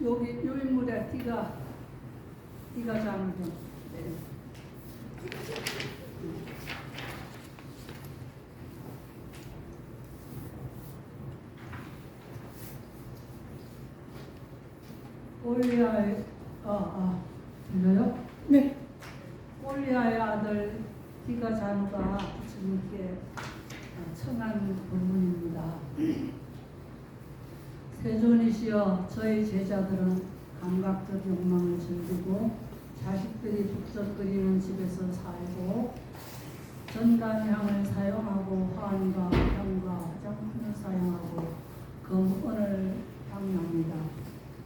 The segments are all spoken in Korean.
여기 요 인물에 띠가 장을 좀 내려. 올리아의 들려요? 네. 올리아의 아들 띠가 장우가 주님께 청한 본문입니다. 세존이시여, 저희 제자들은 감각적 욕망을 즐기고 자식들이 북적거리는 집에서 살고 전간향을 사용하고 화환과 향과 화장품을 사용하고 금은을 향납니다.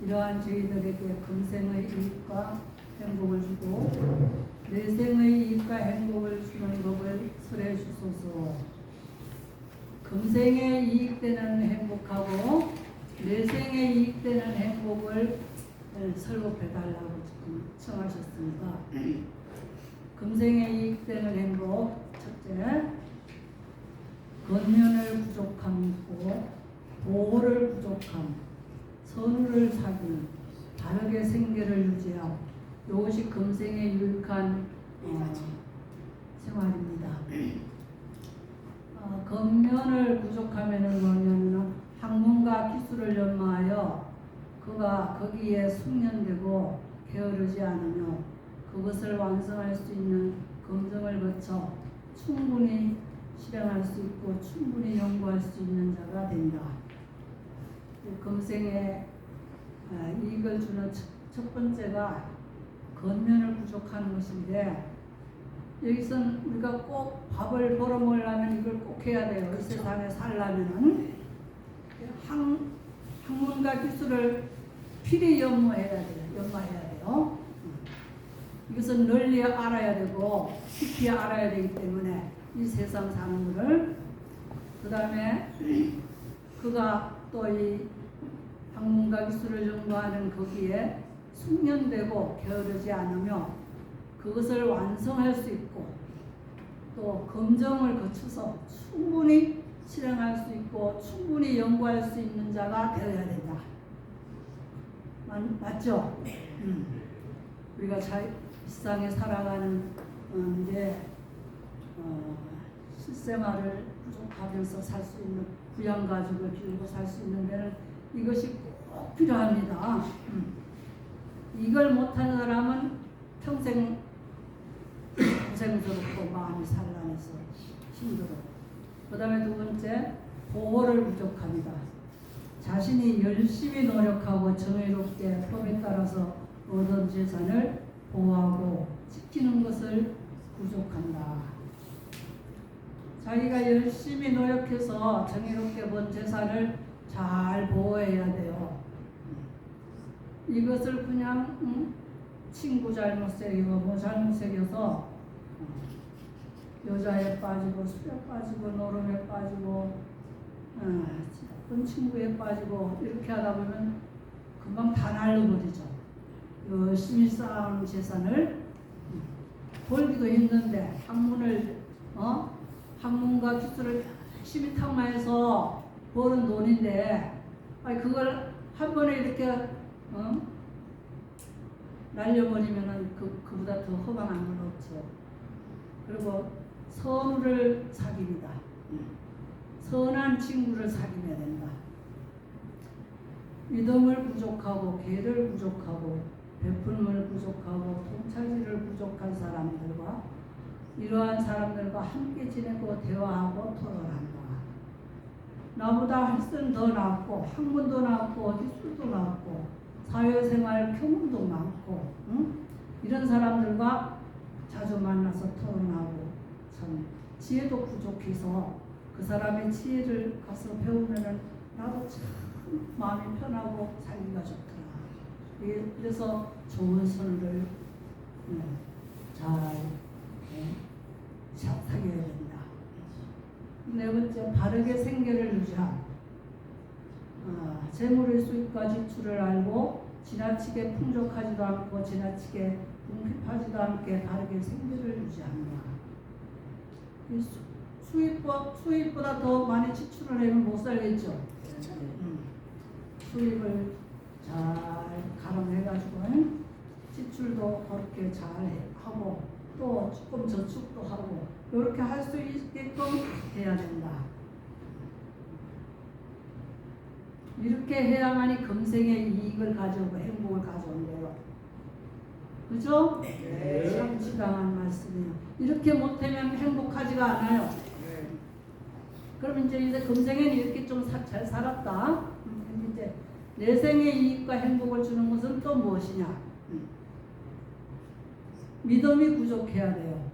이러한 저희들에게 금생의 이익과 행복을 주고 내생의 이익과 행복을 주는 법을 설해 주소서. 금생에 이익되는 행복하고 내생에 이익되는 행복을 설법해 달라고 지금 청하셨습니다. 금생에 이익되는 행복, 첫째, 건면을 부족함이고 보호를 부족함, 선우를 사귀는, 바르게 생계를 유지함, 이것이 금생에 유익한 생활입니다. 건면을 부족하면은 뭐냐면은 학문과 기술을 연마하여 그가 거기에 숙련되고 게으르지 않으며 그것을 완성할 수 있는 검증을 거쳐 충분히 실행할 수 있고 충분히 연구할 수 있는 자가 된다. 금생에 이익을 주는 첫 번째가 건면을 부족하는 것인데, 여기서는 우리가 꼭 밥을 벌어 먹으려면 이걸 꼭 해야 돼요. 이 세상에 살려면은 학문과 기술을 필히 연마해야 돼요. 이것은 널리 알아야 되고 깊이 알아야 되기 때문에 이 세상 사는 것을, 그 다음에 그가 또 이 학문과 기술을 연구하는 거기에 숙련되고 게으르지 않으며 그것을 완성할 수 있고 또 검증을 거쳐서 충분히 실행할 수 있고 충분히 연구할 수 있는 자가 되어야 된다. 맞죠? 우리가 세상에 살아가는 실생활을 부족하면서 살 수 있는, 부양가족을 기르고 살 수 있는 데는 이것이 꼭 필요합니다. 이걸 못하는 사람은 평생 고생스럽고 마음이 산란해서 힘들어. 그 다음에 두 번째, 보호를 부족합니다. 자신이 열심히 노력하고 정의롭게 법에 따라서 얻은 재산을 보호하고 지키는 것을 부족한다. 자기가 열심히 노력해서 정의롭게 번 재산을 잘 보호해야 돼요. 이것을 그냥 친구 잘못 새기고 뭐 잘못 새겨서 여자에 빠지고 술에 빠지고 노름에 빠지고 나쁜 친구에 빠지고 이렇게 하다 보면 금방 다 날려버리죠. 열심히 쌓은 재산을 벌기도 힘든데 학문과 기술을 열심히 탁마해서 버는 돈인데 그걸 한 번에 이렇게 날려버리면은 그보다 더 허망한 건 없죠. 그리고 선우를 사귀니다. 선한 친구를 사귀어야 된다. 믿음을 부족하고 계를 부족하고 베풀음을 부족하고 통찰지를 부족한 사람들과 이러한 사람들과 함께 지내고 대화하고 토론한다. 나보다 훨씬 더 낫고 학문도 낫고 기술도 낫고 사회생활 경험도 많고 이런 사람들과 자주 만나서 토론하고 참 지혜도 부족해서 그 사람의 지혜를 가서 배우면은 나도 참 마음이 편하고 살기가 좋더라. 그래서 좋은 선을 잘 사귀어야 된다. 네 번째, 바르게 생계를 유지함. 재물의 수입과 지출을 알고 지나치게 풍족하지도 않고 지나치게 궁핍하지도 않게 바르게 생계를 유지합니다. 수입보다 더 많이 지출을 하면 못 살겠죠. 수입을 잘 가름해가지고 지출도 그렇게 잘 하고 또 조금 저축도 하고 이렇게 할 수 있게끔 해야 된다. 이렇게 해야만이 금생의 이익을 가져오고 행복을 가져온대요. 그죠? 네. 참 지당한 말씀이에요. 이렇게 못하면 행복하지가 않아요. 네. 그럼 이제 금생에는 이렇게 좀 잘 살았다. 이제 내생의 이익과 행복을 주는 것은 또 무엇이냐? 믿음이 부족해야 돼요.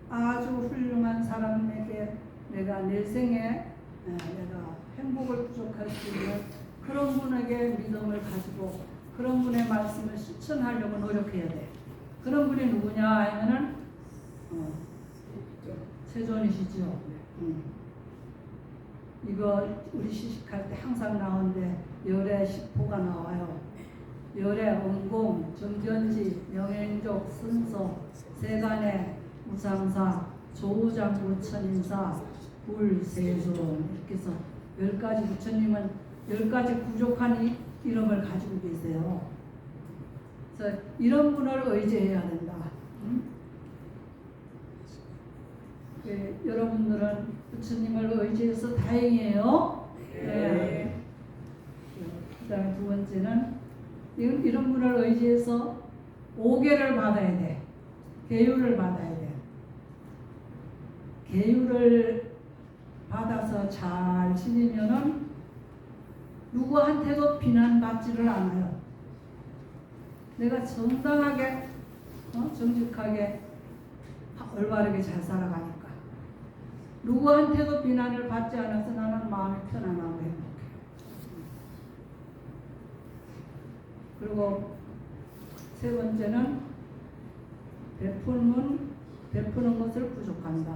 아주 훌륭한 사람에게 내가 내생에 내가 행복을 부족할 수 있는 그런 분에게 믿음을 가지고 그런 분의 말씀을 실천하려고 노력해야 돼. 그런 분이 누구냐 하면은 세존이시죠. 이거 우리 시식할 때 항상 나오는데 열애 10호가 나와요. 열애, 원공, 정견지, 명행족, 순서, 세간의 무상사, 조우장구, 천인사, 불세존 이렇게 해서 10가지 부처님은 10가지 부족한 이름을 가지고 계세요. 그래서 이런 분을 의지해야 된다. 여러분들은 부처님을 의지해서 다행이에요. 네. 그 다음에 두 번째는 이런 분을 의지해서 오계를 받아야 돼. 계율을 받아야 돼. 계율을 받아서 잘 지내면은 누구한테도 비난받지를 않아요. 내가 정당하게 정직하게 올바르게 잘 살아가니까 누구한테도 비난을 받지 않아서 나는 마음이 편안하고 행복해요. 그리고 세 번째는 베푸는 것을 부족한다.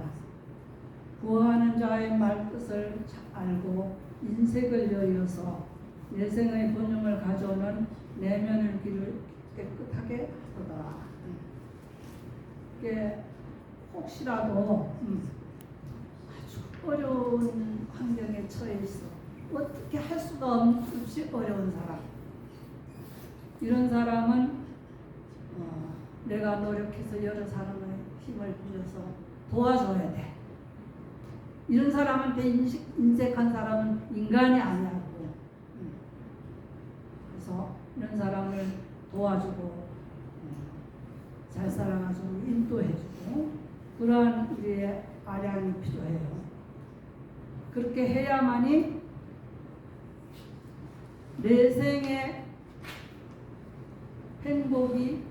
구하는 자의 말뜻을 알고 인색을 여의어서 내생의 본용을 가져오는 내면의 길을 깨끗하게 하도다. 이게 혹시라도 아주 어려운 환경에 처해 있어 어떻게 할 수가 없이 어려운 사람, 이런 사람은 내가 노력해서 여러 사람의 힘을 빌려서 도와줘야 돼. 이런 사람한테 인색한 사람은 인간이 아니라고. 그래서 이런 사람을 도와주고 잘 살아가지고 인도해주고 그러한 우리의 아량이 필요해요. 그렇게 해야만이 내생의 행복이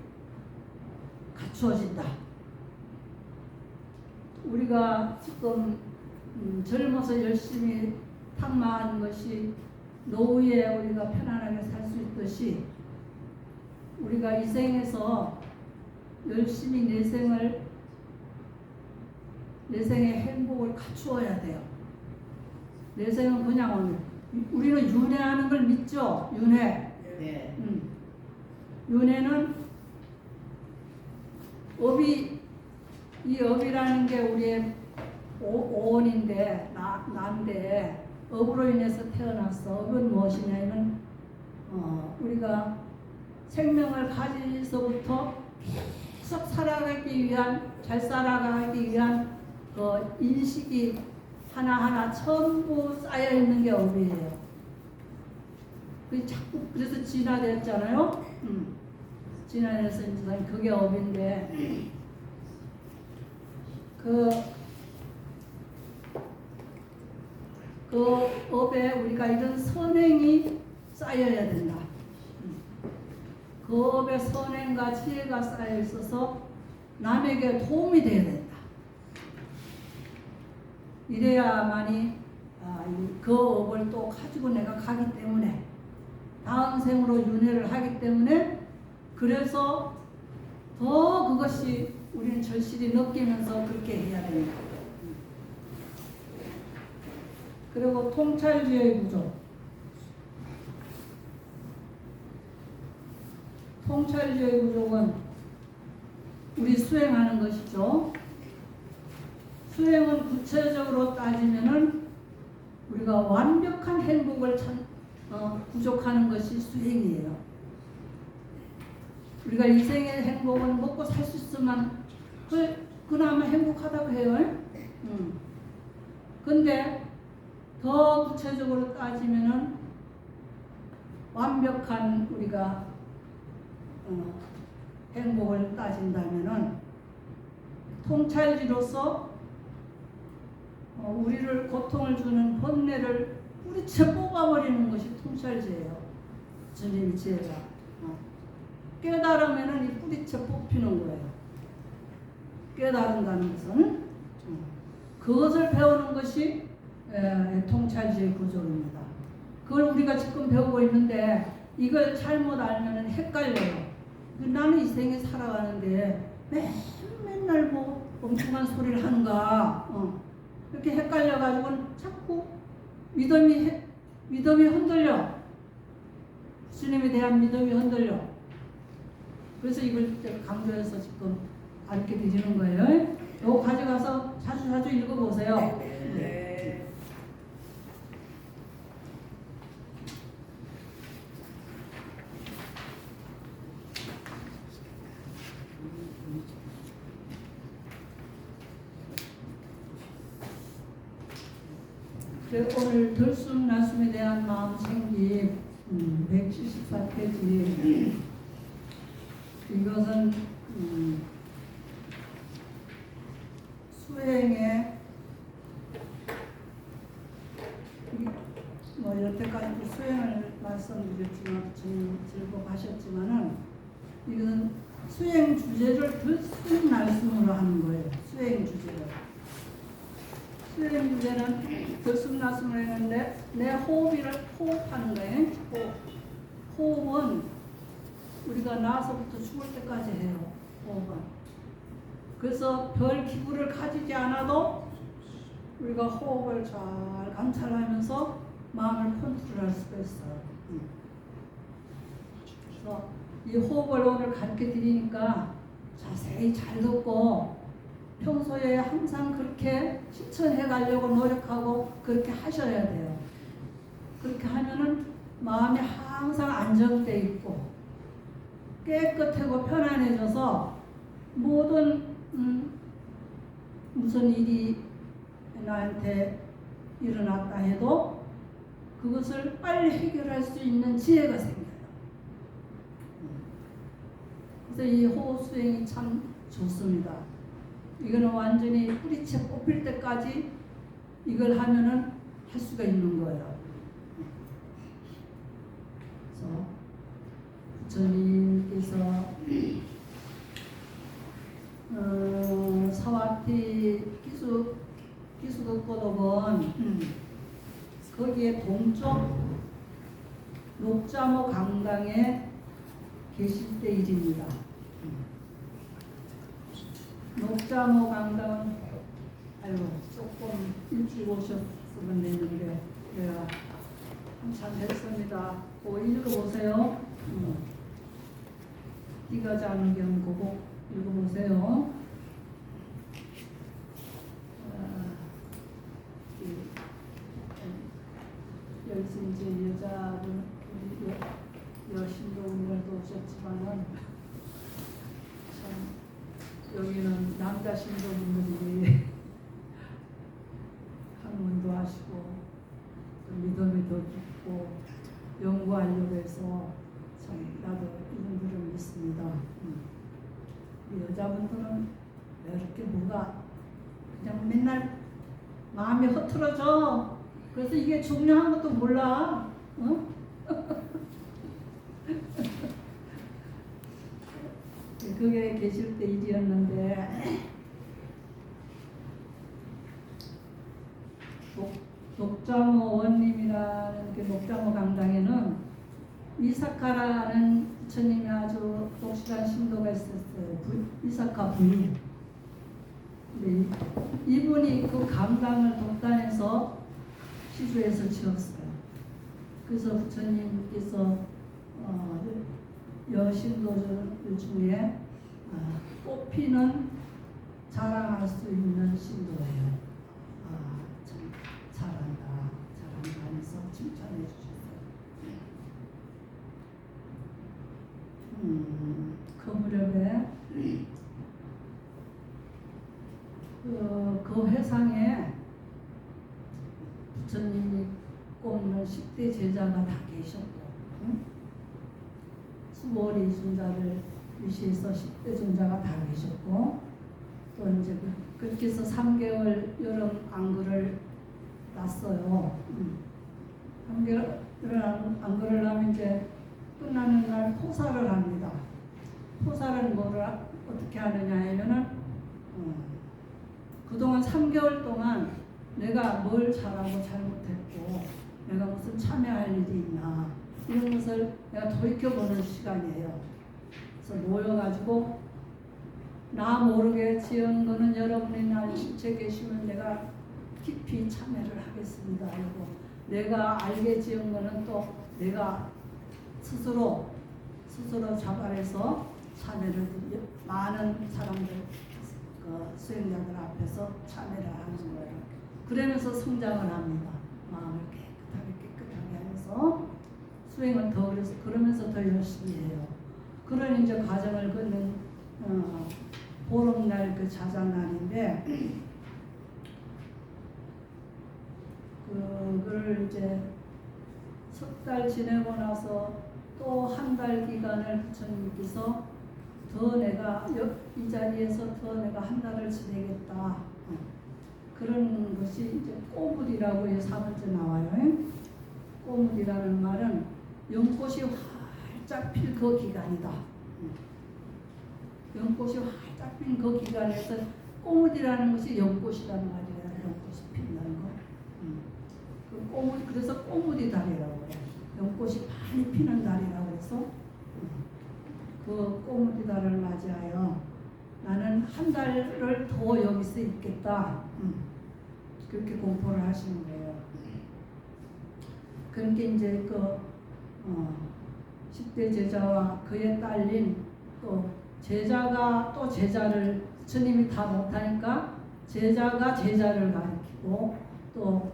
갖추어진다. 우리가 지금 젊어서 열심히 탁마하는 것이 노후에 우리가 편안하게 살 수 있듯이 우리가 이 생에서 열심히 내생의 행복을 갖추어야 돼요. 내생은 그냥 우리는 윤회하는 걸 믿죠. 윤회. 네. 윤회는 이 업이라는 게 우리의 오온인데 나인데 업으로 인해서 태어났어. 업은 무엇이냐면 우리가 생명을 가지서부터 계속 살아가기 위한 잘 살아가기 위한 그 인식이 하나하나 전부 쌓여 있는 게 업이에요. 그 자꾸 그래서 진화됐잖아요. 진화돼서 이제 그게 업인데 그 업에 우리가 이런 선행이 쌓여야 된다. 그 업에 선행과 지혜가 쌓여 있어서 남에게 도움이 돼야 된다. 이래야만이 그 업을 또 가지고 내가 가기 때문에 다음 생으로 윤회를 하기 때문에 그래서 더 그것이 우리는 절실히 느끼면서 그렇게 해야 된다. 그리고 통찰지의 구조. 통찰지의 구조는 우리 수행하는 것이죠. 수행은 구체적으로 따지면은 우리가 완벽한 행복을 부족하는 것이 수행이에요. 우리가 이생의 행복은 먹고 살 수 있으면 그나마 행복하다고 해요. 근데 더 구체적으로 따지면은 완벽한 우리가 행복을 따진다면은 통찰지로서 우리를 고통을 주는 번뇌를 뿌리채 뽑아버리는 것이 통찰지예요. 주님의 지혜가 깨달으면은 이 뿌리채 뽑히는 거예요. 깨달은다는 것은 그것을 배우는 것이 통찰지의 구조입니다. 그걸 우리가 지금 배우고 있는데 이걸 잘못 알면은 헷갈려요. 나는 이 생에 살아가는데 맨날 뭐 엉뚱한 소리를 하는가 이렇게 헷갈려가지고는 자꾸 믿음이 흔들려. 주님에 대한 믿음이 흔들려. 그래서 이걸 강조해서 지금 가르쳐 드리는 거예요. 이거 가져가서 자주 읽어보세요. 네. 오늘 들숨 날숨에 대한 마음 챙김 174페이지 이것은 수행의 뭐 여태까지 수행을 말씀드렸지만 즐거워하셨지만은 이것은 수행 주제를 들숨 날숨으로 하는 거예요. 수행 주제를. 수행 주제는 들숨 날숨을 했는데 내 호흡하는 거예요. 호흡은 우리가 나서부터 죽을 때까지 해요. 호흡은. 그래서 별 기구를 가지지 않아도 우리가 호흡을 잘 관찰하면서 마음을 컨트롤할 수가 있어요. 그래서 이 호흡을 오늘 가르쳐 드리니까 자세히 잘 듣고 평소에 항상 그렇게 실천해 가려고 노력하고 그렇게 하셔야 돼요. 그렇게 하면은 마음이 항상 안정돼 있고 깨끗하고 편안해져서 모든 무슨 일이 나한테 일어났다 해도 그것을 빨리 해결할 수 있는 지혜가 생겨요. 그래서 이 호흡 수행이 참 좋습니다. 이거는 완전히 뿌리채 뽑힐 때까지 이걸 하면은 할 수가 있는 거예요. 그래서 부처님께서 사와티 기수도포도원 거기에 동쪽 녹자모 강당에 계실 때 일입니다. 녹자모 강당은 조금 일찍 오셨으면 됐는데 내가 한참 했습니다. 그거 읽어보세요. 띠가 자는 경 그거 읽어보세요. 이제 여자분 여신도분들도 오셨지만은 참 여기는 남자 신도분들이 학문도 하시고 믿음이 더 깊고 연구하려고 해서 참 나도 이분들을 믿습니다. 여자분들은 왜 이렇게 뭐가 그냥 맨날 마음이 흐트러져. 그래서 이게 중요한 것도 몰라. 그게 계실 때 일이었는데 녹자모 원님이라는 그 녹자모 강당에는 이사카라는 부처님이 아주 독실한 신도가 있었어요. 이사카 부인. 이분이 그 강당을 독단해서 시주에서 지었어요. 그래서 부처님께서 여신도들 중에 꽃피는 자랑할 수 있는 신도예요. 참 잘한다 하면서 칭찬해 주셨어요. 세상에 부처님이 꼽는 10대 제자가 다 계셨고, 응? 수고리 중자를 위시해서 10대 중자가 다 계셨고, 또 이제 그렇게 해서 3개월 여름 안글을 났어요. 3개월 여름 안글을 하면 이제 끝나는 날 포사를 합니다. 포사는 뭐를 어떻게 하느냐 하면은 그동안 3개월 동안 내가 뭘 잘하고 잘못했고 내가 무슨 참여할 일이 있나 이런 것을 내가 돌이켜보는 시간이에요. 그래서 모여가지고 나 모르게 지은 거는 여러분이 날 실체 계시면 내가 깊이 참여를 하겠습니다. 그리고 내가 알게 지은 거는 또 내가 스스로 자발해서 참여를 많은 사람들 수행자들 앞에서 참여를 하는 거예요. 그러면서 성장을 합니다. 마음을 깨끗하게 하면서 수행을 더 그러면서 더 열심히 해요. 그런 이제 과정을 걷는 보름날 그 자자날인데 그걸 이제 석 달 지내고 나서 또 한 달 기간을 부처님께서 더 내가 이 자리에서 더 내가 한 달을 지내겠다. 그런 것이 이제 꼬물이라고 해서 4번째 나와요. 꼬물이라는 말은 연꽃이 활짝 필 그 기간이다. 연꽃이 활짝 핀 그 기간에서 꼬물이라는 것이 연꽃이라는 말이에요. 연꽃이 핀다는 거. 그 꼬물, 그래서 꼬물이 달이라고 그래요. 연꽃이 많이 피는 달이라고 해서 그 꼬물이 달을 맞이하여 나는 한 달을 더 여기서 있겠다. 그렇게 공포를 하시는 거예요. 그러니까 이제 그 10대 제자와 그에 딸린 또 제자가 또 제자를 스님이 다 못하니까 제자가 제자를 가르치고 또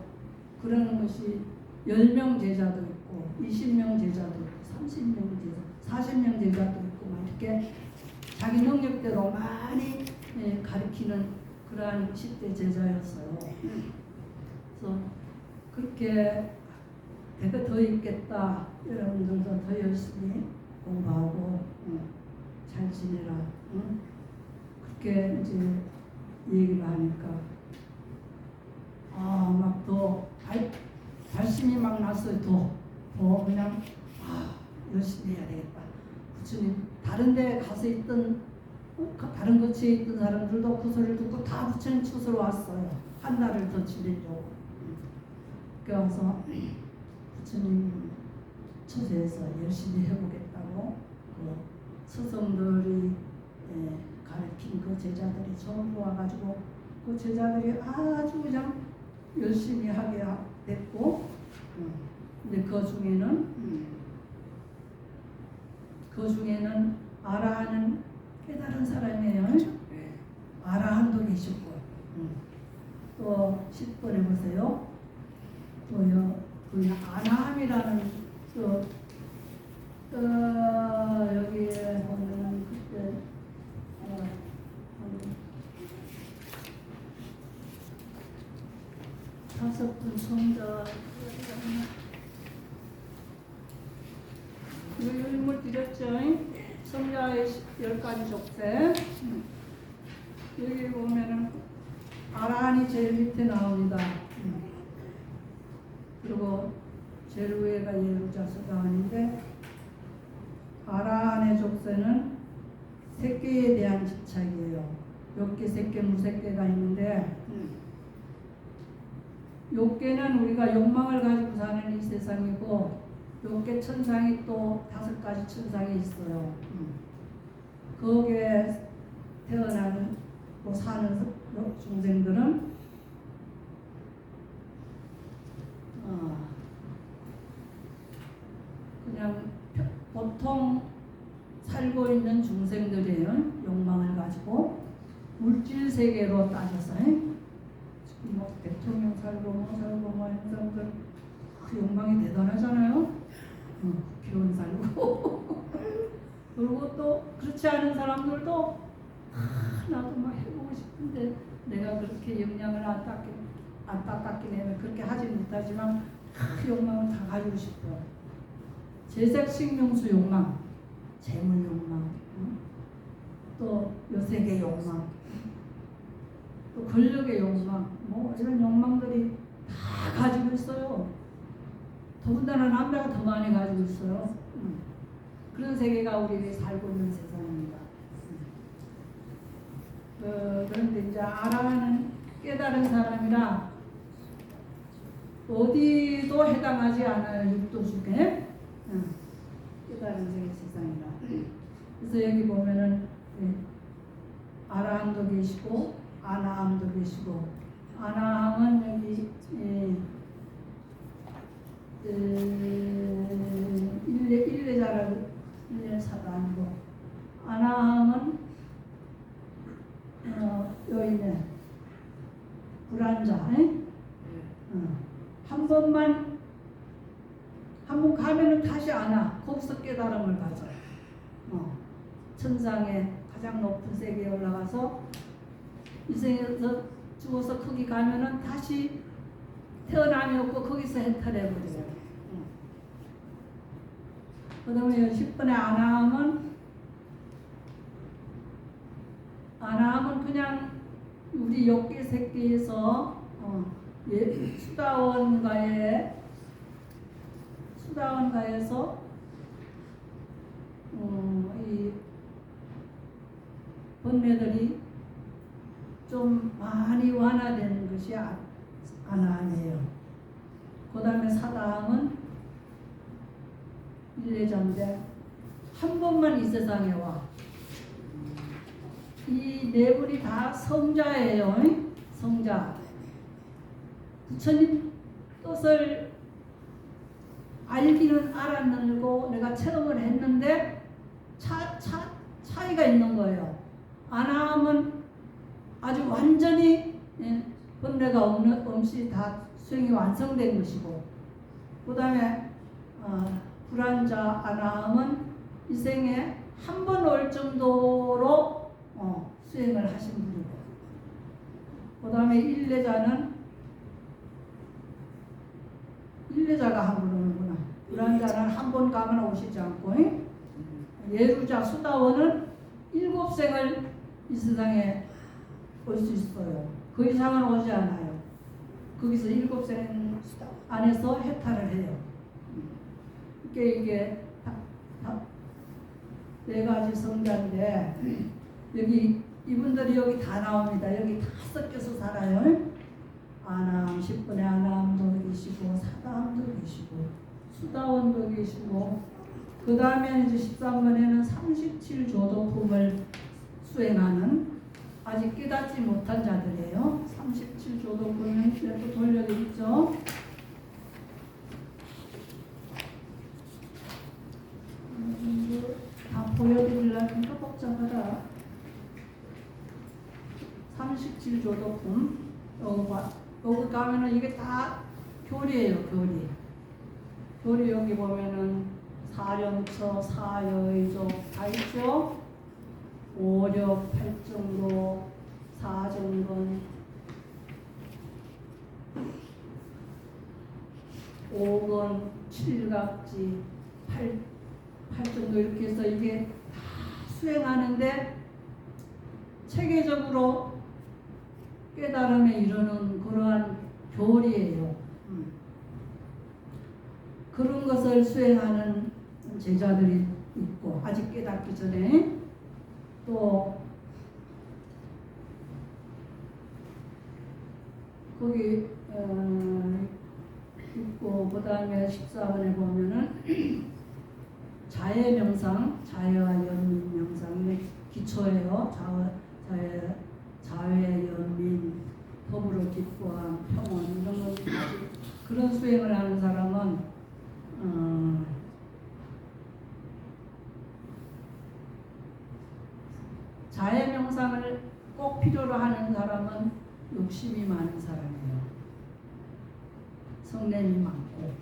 그러는 것이 10명 제자도 있고 20명 제자도 있고 30명 제자, 40명 제자도 있고 막 이렇게 자기 능력대로 많이 가르치는 그러한 10대 제자였어요. 그래서 그렇게 내가 더 있겠다. 여러분들도 더 열심히 공부하고 잘 지내라. 그렇게 이제 얘기를 하니까 막 더 발심이 막 났어요. 더 그냥 열심히 해야 되겠다. 부처님 다른 데 가서 있던 다른 거치에 있던 사람들도 그 소리를 듣고 다 부처님 추스러 왔어요. 한 달을 더 지내려고. 그래서 부처님 처제에서 열심히 해보겠다고 그 스승들이 가르친 그 제자들이 전부 와가지고 그 제자들이 아주 그냥 열심히 하게 됐고 근데 그 중에는 아라하는 깨달은 사람이에요. 아라한도 계시고 또 10번에 보세요. 또요 그 아나함이라는 여기에 보면은 그때 다섯 분 성자 유일물 드렸죠. 성자의 10가지 족쇄. 여기 보면은 아라한이 제일 밑에 나옵니다. 그리고 제일 위에가 예루자수다원인데 아라한의 족쇄는 색계에 대한 집착이에요. 욕계, 색계, 무색계가 있는데 욕계는 우리가 욕망을 가지고 사는 이 세상이고 욕계 천상이 또 5가지 천상이 있어요. 거기에 태어나는 사는 중생들은 그냥 보통 살고 있는 중생들이에요. 욕망을 가지고 물질 세계로 따져서 뭐 대통령 살고 뭐 이런 사람들 그 욕망이 대단하잖아요. 기혼 살고 그리고 또 그렇지 않은 사람들도 나도 막 해보고 싶은데 내가 그렇게 영양을 안타깝게 내면 그렇게 하지 못하지만 그 욕망은 다 가지고 싶어. 재색식명수 욕망, 재물 욕망, 또 여색의 욕망, 또 권력의 욕망, 뭐 이런 욕망들이 다 가지고 있어요. 더군다나 남자가 더 많이 가지고 있어요. 그런 세계가 우리 살고 있는 세상입니다. 그런데 이제 알아는 깨달은 사람이라 어디도 해당하지 않아요. 육도 속에 깨달은 세상이라. 그래서 여기 보면은 아라함도 계시고 아나함도 계시고, 아나함은 여기 일례자를 일례사가 아니고, 아나함은 여기 있네. 불안자. 한 번 가면은 다시 안 와. 거기서 깨달음을 가져. 천상의 가장 높은 세계에 올라가서 이생에서 죽어서 거기 가면은 다시 태어남이 없고 거기서 해탈해버려요. 그 다음에 10번에 아나함은 그냥 우리 욕계 새끼에서 수다원가에서 이 번뇌들이 좀 많이 완화되는 것이 아나함이에요. 그 다음에 사다함은 일례자인데 한 번만 이 세상에 와. 이 네 분이 다 성자예요. 성자. 부처님 뜻을 알기는 알았는고 내가 체험을 했는데 차이가 있는 거예요. 아나함은 아주 완전히 번뇌가 없이 다 수행이 완성된 것이고, 그 다음에 불안자 아나함은 이 생에 한 번 올 정도로 수행을 하신 분이고, 그 다음에 일례자가 한 번 오는구나. 불안자는 한 번 가면 오시지 않고, 예루자 수다원은 7생을 이 세상에 올 수 있어요. 그 이상은 오지 않아요. 거기서 7생 안에서 해탈을 해요. 이게 네 가지 성자인데, 여기 이분들이 여기 다 나옵니다. 여기 다 섞여서 살아요. 아나함 10번에 아나함도 계시고 사다함도 계시고 수다원도 계시고, 그 다음에 이제 13번에는 37조도품을 수행하는 아직 깨닫지 못한 자들이에요. 37조도품은 또 돌려드리죠. 다 보여드리려니까 복잡하다. 37조도품 여기 가면은 이게 다 교리예요. 교리 여기 보면은 사령처, 사여의조 다 있죠. 오력, 팔정도, 사정건, 오건, 칠각지, 팔정도 이렇게 해서 이게 다 수행하는데 체계적으로 깨달음에 이르는 그러한 교리예요. 그런 것을 수행하는 제자들이 있고, 아직 깨닫기 전에 또 거기 있고, 그 다음에 14번에 보면은 자해명상, 자해와 연민 명상의 기초예요. 자해, 연민, 더불어 기뻐함, 평온 이런 것까지. 그런 수행을 하는 사람은 자해 명상을 꼭 필요로 하는 사람은 욕심이 많은 사람이에요. 성냄이 많고,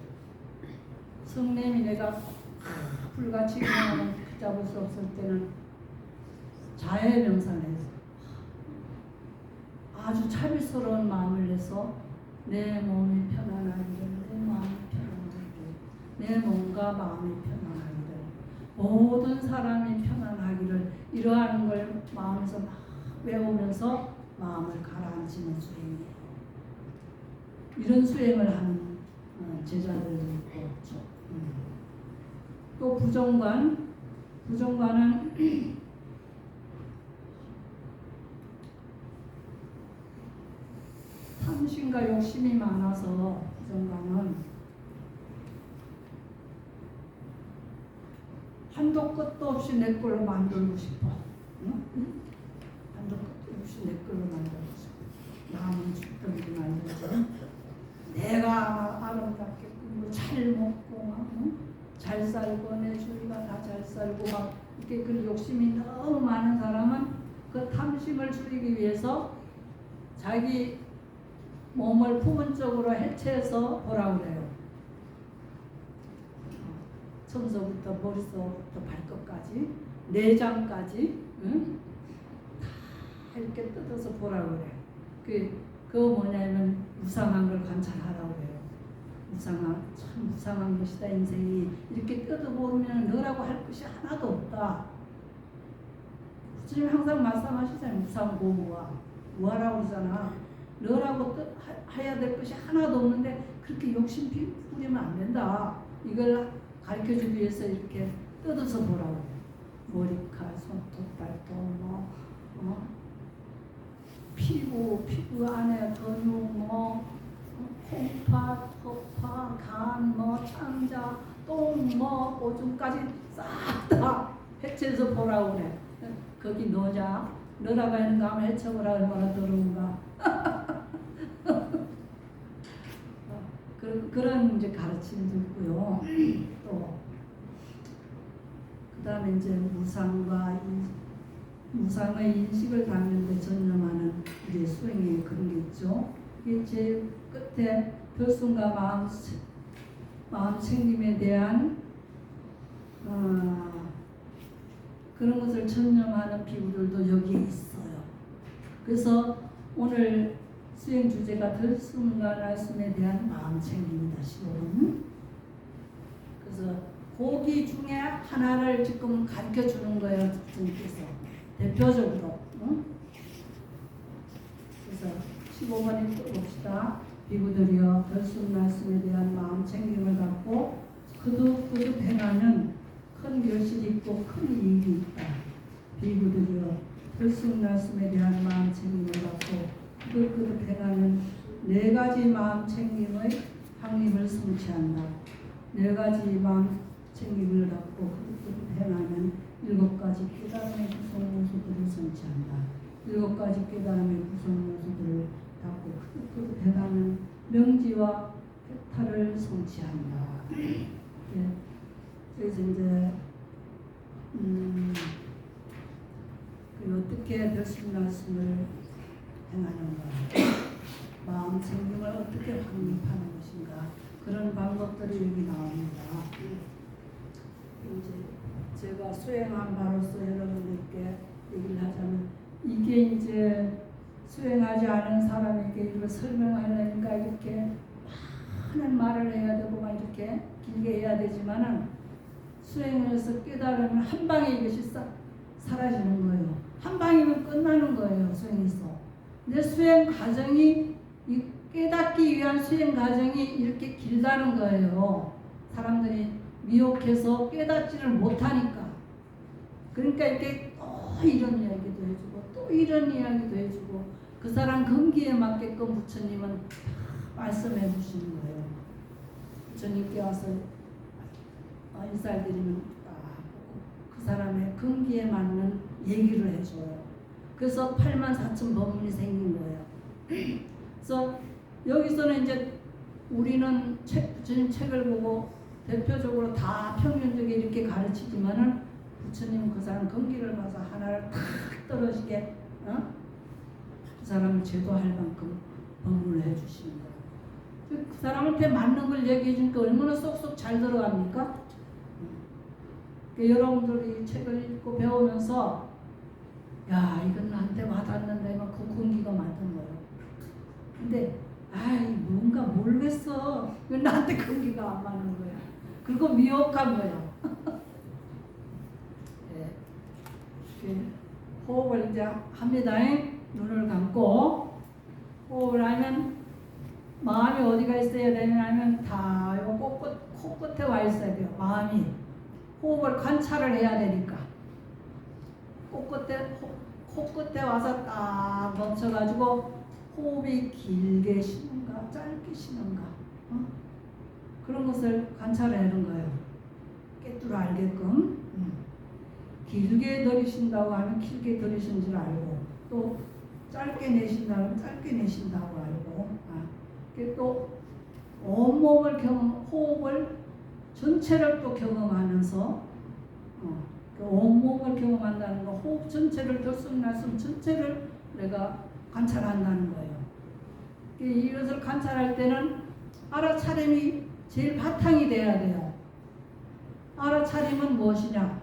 성냄이 내가 불같이 그냥 붙잡을 수 없을 때는 자해 명상을 해서 아주 자비스러운 마음을 내서 내 몸이 편안하기를, 내 마음이 편안하기를, 내 몸과 마음이 편안하기를, 모든 사람이 편안하기를, 이러한 걸 마음에서 막 외우면서 마음을 가라앉히는 수행이에요. 이런 수행을 하는 제자들도 있고, 또 부정관은 탐심과 욕심이 많아서, 부정관은 한도 끝도 없이 내 걸로 만들고 싶어. 한도 끝도 없이 내 걸로 만들고 싶어. 남은 죽든지 말든지 내가 아름답게 꾸미고 잘 먹고 잘 살고 내 주위가 다 잘 살고 막 이렇게 그 욕심이 너무 많은 사람은 그 탐심을 줄이기 위해서 자기 몸을 부분적으로 해체해서 보라고 그래요. 손서부터 머릿속부터 발끝까지 내장까지 다 이렇게 뜯어서 보라고 그래요. 그거 뭐냐면 무상한 걸 관찰하라고 그래요. 참 무상한 것이다 인생이. 이렇게 뜯어보면 너라고 할 것이 하나도 없다. 부처님 항상 말씀하시잖아요. 무상고무와 무하라고 그러잖아. 너라고 해야 될 것이 하나도 없는데 그렇게 욕심 부리면 안 된다. 이걸 가르쳐주기 위해서 이렇게 뜯어서 보라고. 머리칼, 손톱, 발톱, 피부 안에 근육, 콩팥, 턱파, 간, 창자, 똥, 오줌까지 싹 다 해체해서 보라고 그래. 거기 너냐? 너라고 하는 거 한번 해쳐보라. 얼마나 더러운가. 그런 이제 가르침도 있고요. 또 그다음에 이제 무상의 인식을 갖는 데 전념하는 이제 수행의 그런 게 있죠. 이게 제일 끝에 결순과 마음 챙김에 대한 그런 것을 전념하는 비구들도 여기에 있어요. 그래서 오늘 수행 주제가 결순과 말씀에 대한 마음 챙김이다. 15분. 그래서 고기 중에 하나를 지금 가르쳐 주는 거예요. 주님께서 대표적으로. 그래서 15번 읽어봅시다. 비구들이여 결순 말씀에 대한 마음 챙김을 갖고 그득그득 행하면 큰 결실이 있고 큰 이익이 있다. 비구들이여 결순 말씀에 대한 마음 챙김을 갖고 그득그득 행하면 네 가지 마음 챙김의 확립을 성취한다. 네 가지 마음 챙김을 갖고 그득그득 행하면 7가지 깨달음의 구성 요소들을 성취한다. 7가지 깨달음의 구성 요소들을 갖고 그득그득 행하면 명지와 해탈을 성취한다. 네. 그래서 이제 어떻게 결심 말씀을 행하는가, 마음 챙김을 어떻게 확립하는 것인가, 그런 방법들이 여기 나옵니다. 이제 제가 수행한 바로서 여러분들께 얘기를 하자면, 이게 이제 수행하지 않은 사람에게 이걸 설명하려니까 이렇게 많은 말을 해야 되고 막 이렇게 길게 해야 되지만은, 수행해서 깨달으면 한 방에 이것이 사라지는 거예요. 한 방이면 끝나는 거예요. 수행에서. 근데 수행 과정이, 이 깨닫기 위한 수행 과정이 이렇게 길다는 거예요. 사람들이 미혹해서 깨닫지를 못하니까. 그러니까 이렇게 또 이런 이야기도 해주고 또 이런 이야기도 해주고, 그 사람 근기에 맞게끔 부처님은 말씀해 주시는 거예요. 부처님께 와서 인사를 드리면 그 사람의 근기에 맞는 얘기를 해줘요. 그래서 84,000 법문이 생긴 거예요. 그래서 여기서는 이제 우리는 부처님 책을 보고 대표적으로 다 평균적에 이렇게 가르치지만은, 부처님은 그 사람 근기를 봐서 하나를 탁 떨어지게 그 사람을 제도할 만큼 법문을 해주시는 거예요. 그 사람한테 맞는 걸 얘기해 주니까 얼마나 쏙쏙 잘 들어갑니까? 여러분들이 이 책을 읽고 배우면서 야, 이건 나한테 와닿는데 막 그 공기가 맞는 거예요. 근데 아이 뭔가 모르겠어. 이건 나한테 공기가 안 맞는 거야. 그리고 미혹한 거예요. 네. 호흡을 이제 합니다. 눈을 감고 호흡을 하면 마음이 어디가 있어야 되냐면 다 요 코끝에 와 있어야 돼요. 마음이 호흡을 관찰을 해야 되니까 코끝에 와서 딱 멈춰가지고 호흡이 길게 쉬는가 짧게 쉬는가 그런 것을 관찰하는 거예요. 깨뚫어 알게끔. 길게 들이쉰다고 하면 길게 들이신 줄 알고 또 짧게 내쉰다면 짧게 내쉰다고 알고 또 온몸을 호흡을 전체를 또 경험하면서 그 온몸을 경험한다는 거 호흡 전체를 들숨날숨 전체를 내가 관찰한다는 거예요. 이것을 관찰할 때는 알아차림이 제일 바탕이 돼야 돼요. 알아차림은 무엇이냐?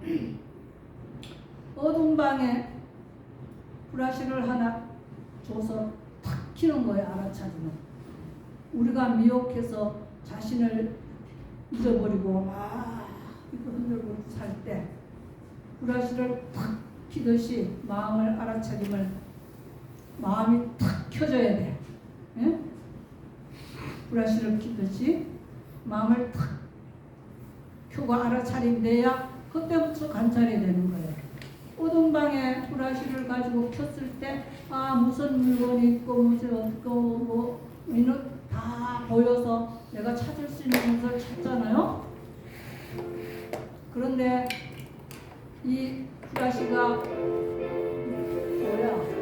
어두운 방에 브라시를 하나 줘서 탁 켜는 거예요. 알아차림은. 우리가 미혹해서 자신을 잊어버리고 이거 흔들고 살 때 브라시를 탁 켜듯이 마음을 알아차림을 마음이 탁 켜져야 돼. 예? 브라시를 켜듯이 마음을 탁 켜고 알아차림돼야 그때부터 관찰이 되는 거예요. 어두운 방에 브라시를 가지고 켰을 때 무슨 물건이 있고 무슨 어떻고 이런 다 보여서 내가 찾을 수 있는 것을 찾잖아요. 그런데 이 브라시가 뭐야?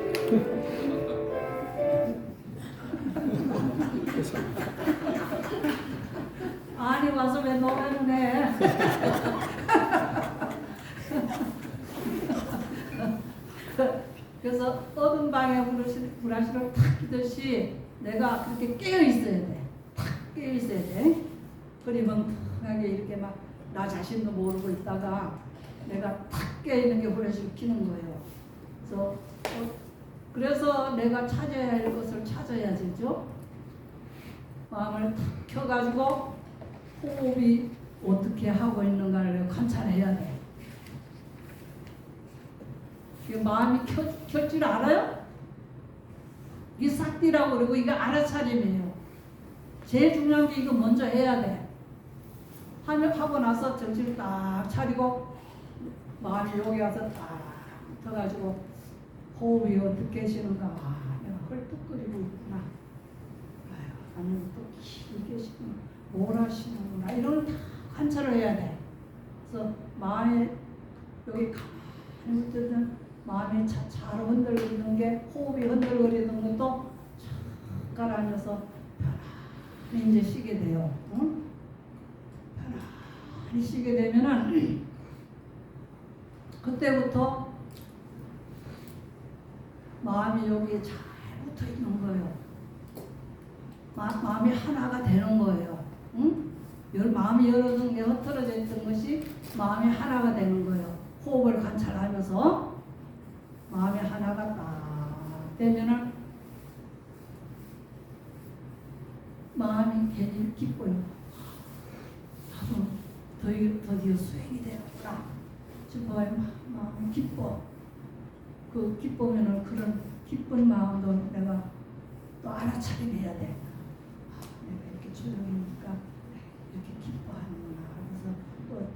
아니 와서 왜 노래를 해? 그래서 어두운 방에 브라시를 탁 끼듯이 내가 그렇게 깨어 있어야 돼. 탁 깨어 있어야 돼. 그러면 편하게 이렇게 막 나 자신도 모르고 있다가 내가 탁 깨어 있는 게 브라시를 키는 거예요. 그래서 내가 찾아야 할 것을 찾아야 되죠. 마음을 탁 켜가지고 호흡이 어떻게 하고 있는가를 관찰해야 돼. 마음이 켤 줄 알아요? 이게 싹디라고 그러고 이거 알아차림이에요. 제일 중요한 게 이거 먼저 해야 돼. 하고 나서 정신을 딱 차리고 마음이 여기 와서 딱 붙어가지고 호흡이 어떻게 쉬는가. 내가 헐떡거리고 있구나. 아니면 또 길게 쉬는 뭐라 쉬는구나. 이런 걸 다 관찰을 해야 돼. 그래서 마음에 여기 가만히 붙어있는 마음이 잘 흔들리는 게 호흡이 흔들거리는 것도 잠깐 앉아서 편안히 이제 쉬게 돼요. 응? 편안히 쉬게 되면은 그때부터 마음이 여기에 잘 붙어 있는 거예요. 마음이 하나가 되는 거예요. 응? 마음이 여러 개 흩어져 있던 것이 마음이 하나가 되는 거예요. 호흡을 관찰하면서 마음이 하나가 딱 되면은 마음이 괜히 기뻐요. 나도 드디어 수행이 되었구나 싶어요. 마음이 기뻐. 그 기쁘면은 그런 기쁜 마음도 내가 또 알아차림해야 돼. 내가 이렇게 조용히니까 이렇게 기뻐하는구나. 그래서 또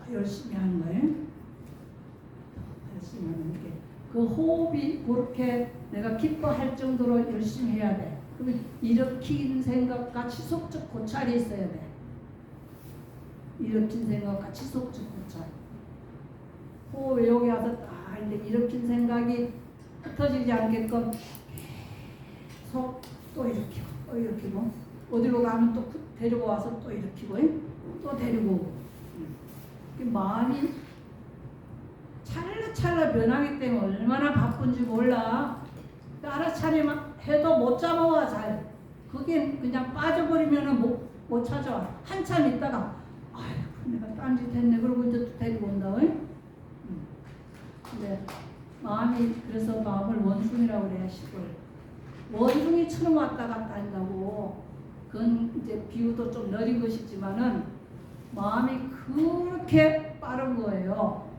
더 열심히 하는 거예요. 더 열심히 하는 게. 그 호흡이 그렇게 내가 기뻐할 정도로 열심히 해야 돼. 그러면 일으킨 생각과 지속적 고찰이 있어야 돼. 일으킨 생각과 지속적 고찰. 호흡에 여기 와서 딱 이제 일으킨 생각이 흩어지지 않게끔 계속 또 일으키고 또 일으키고 어디로 가면 또 데리고 와서 또 일으키고 또 데리고 오고. 마음이 찰나찰나 변하기 때문에 얼마나 바쁜지 몰라. 알아차리면 해도 못 잡아와 잘. 그게 그냥 빠져버리면 못 찾아와. 한참 있다가 아이고 내가 딴짓 했네 그러고 이제 또 데리고 온다. 근데 마음이 그래서 마음을 원숭이라고 그래야 식을 원숭이처럼 왔다 갔다 한다고. 그건 이제 비유도 좀 느린 것이지만은 마음이 그렇게 빠른 거예요.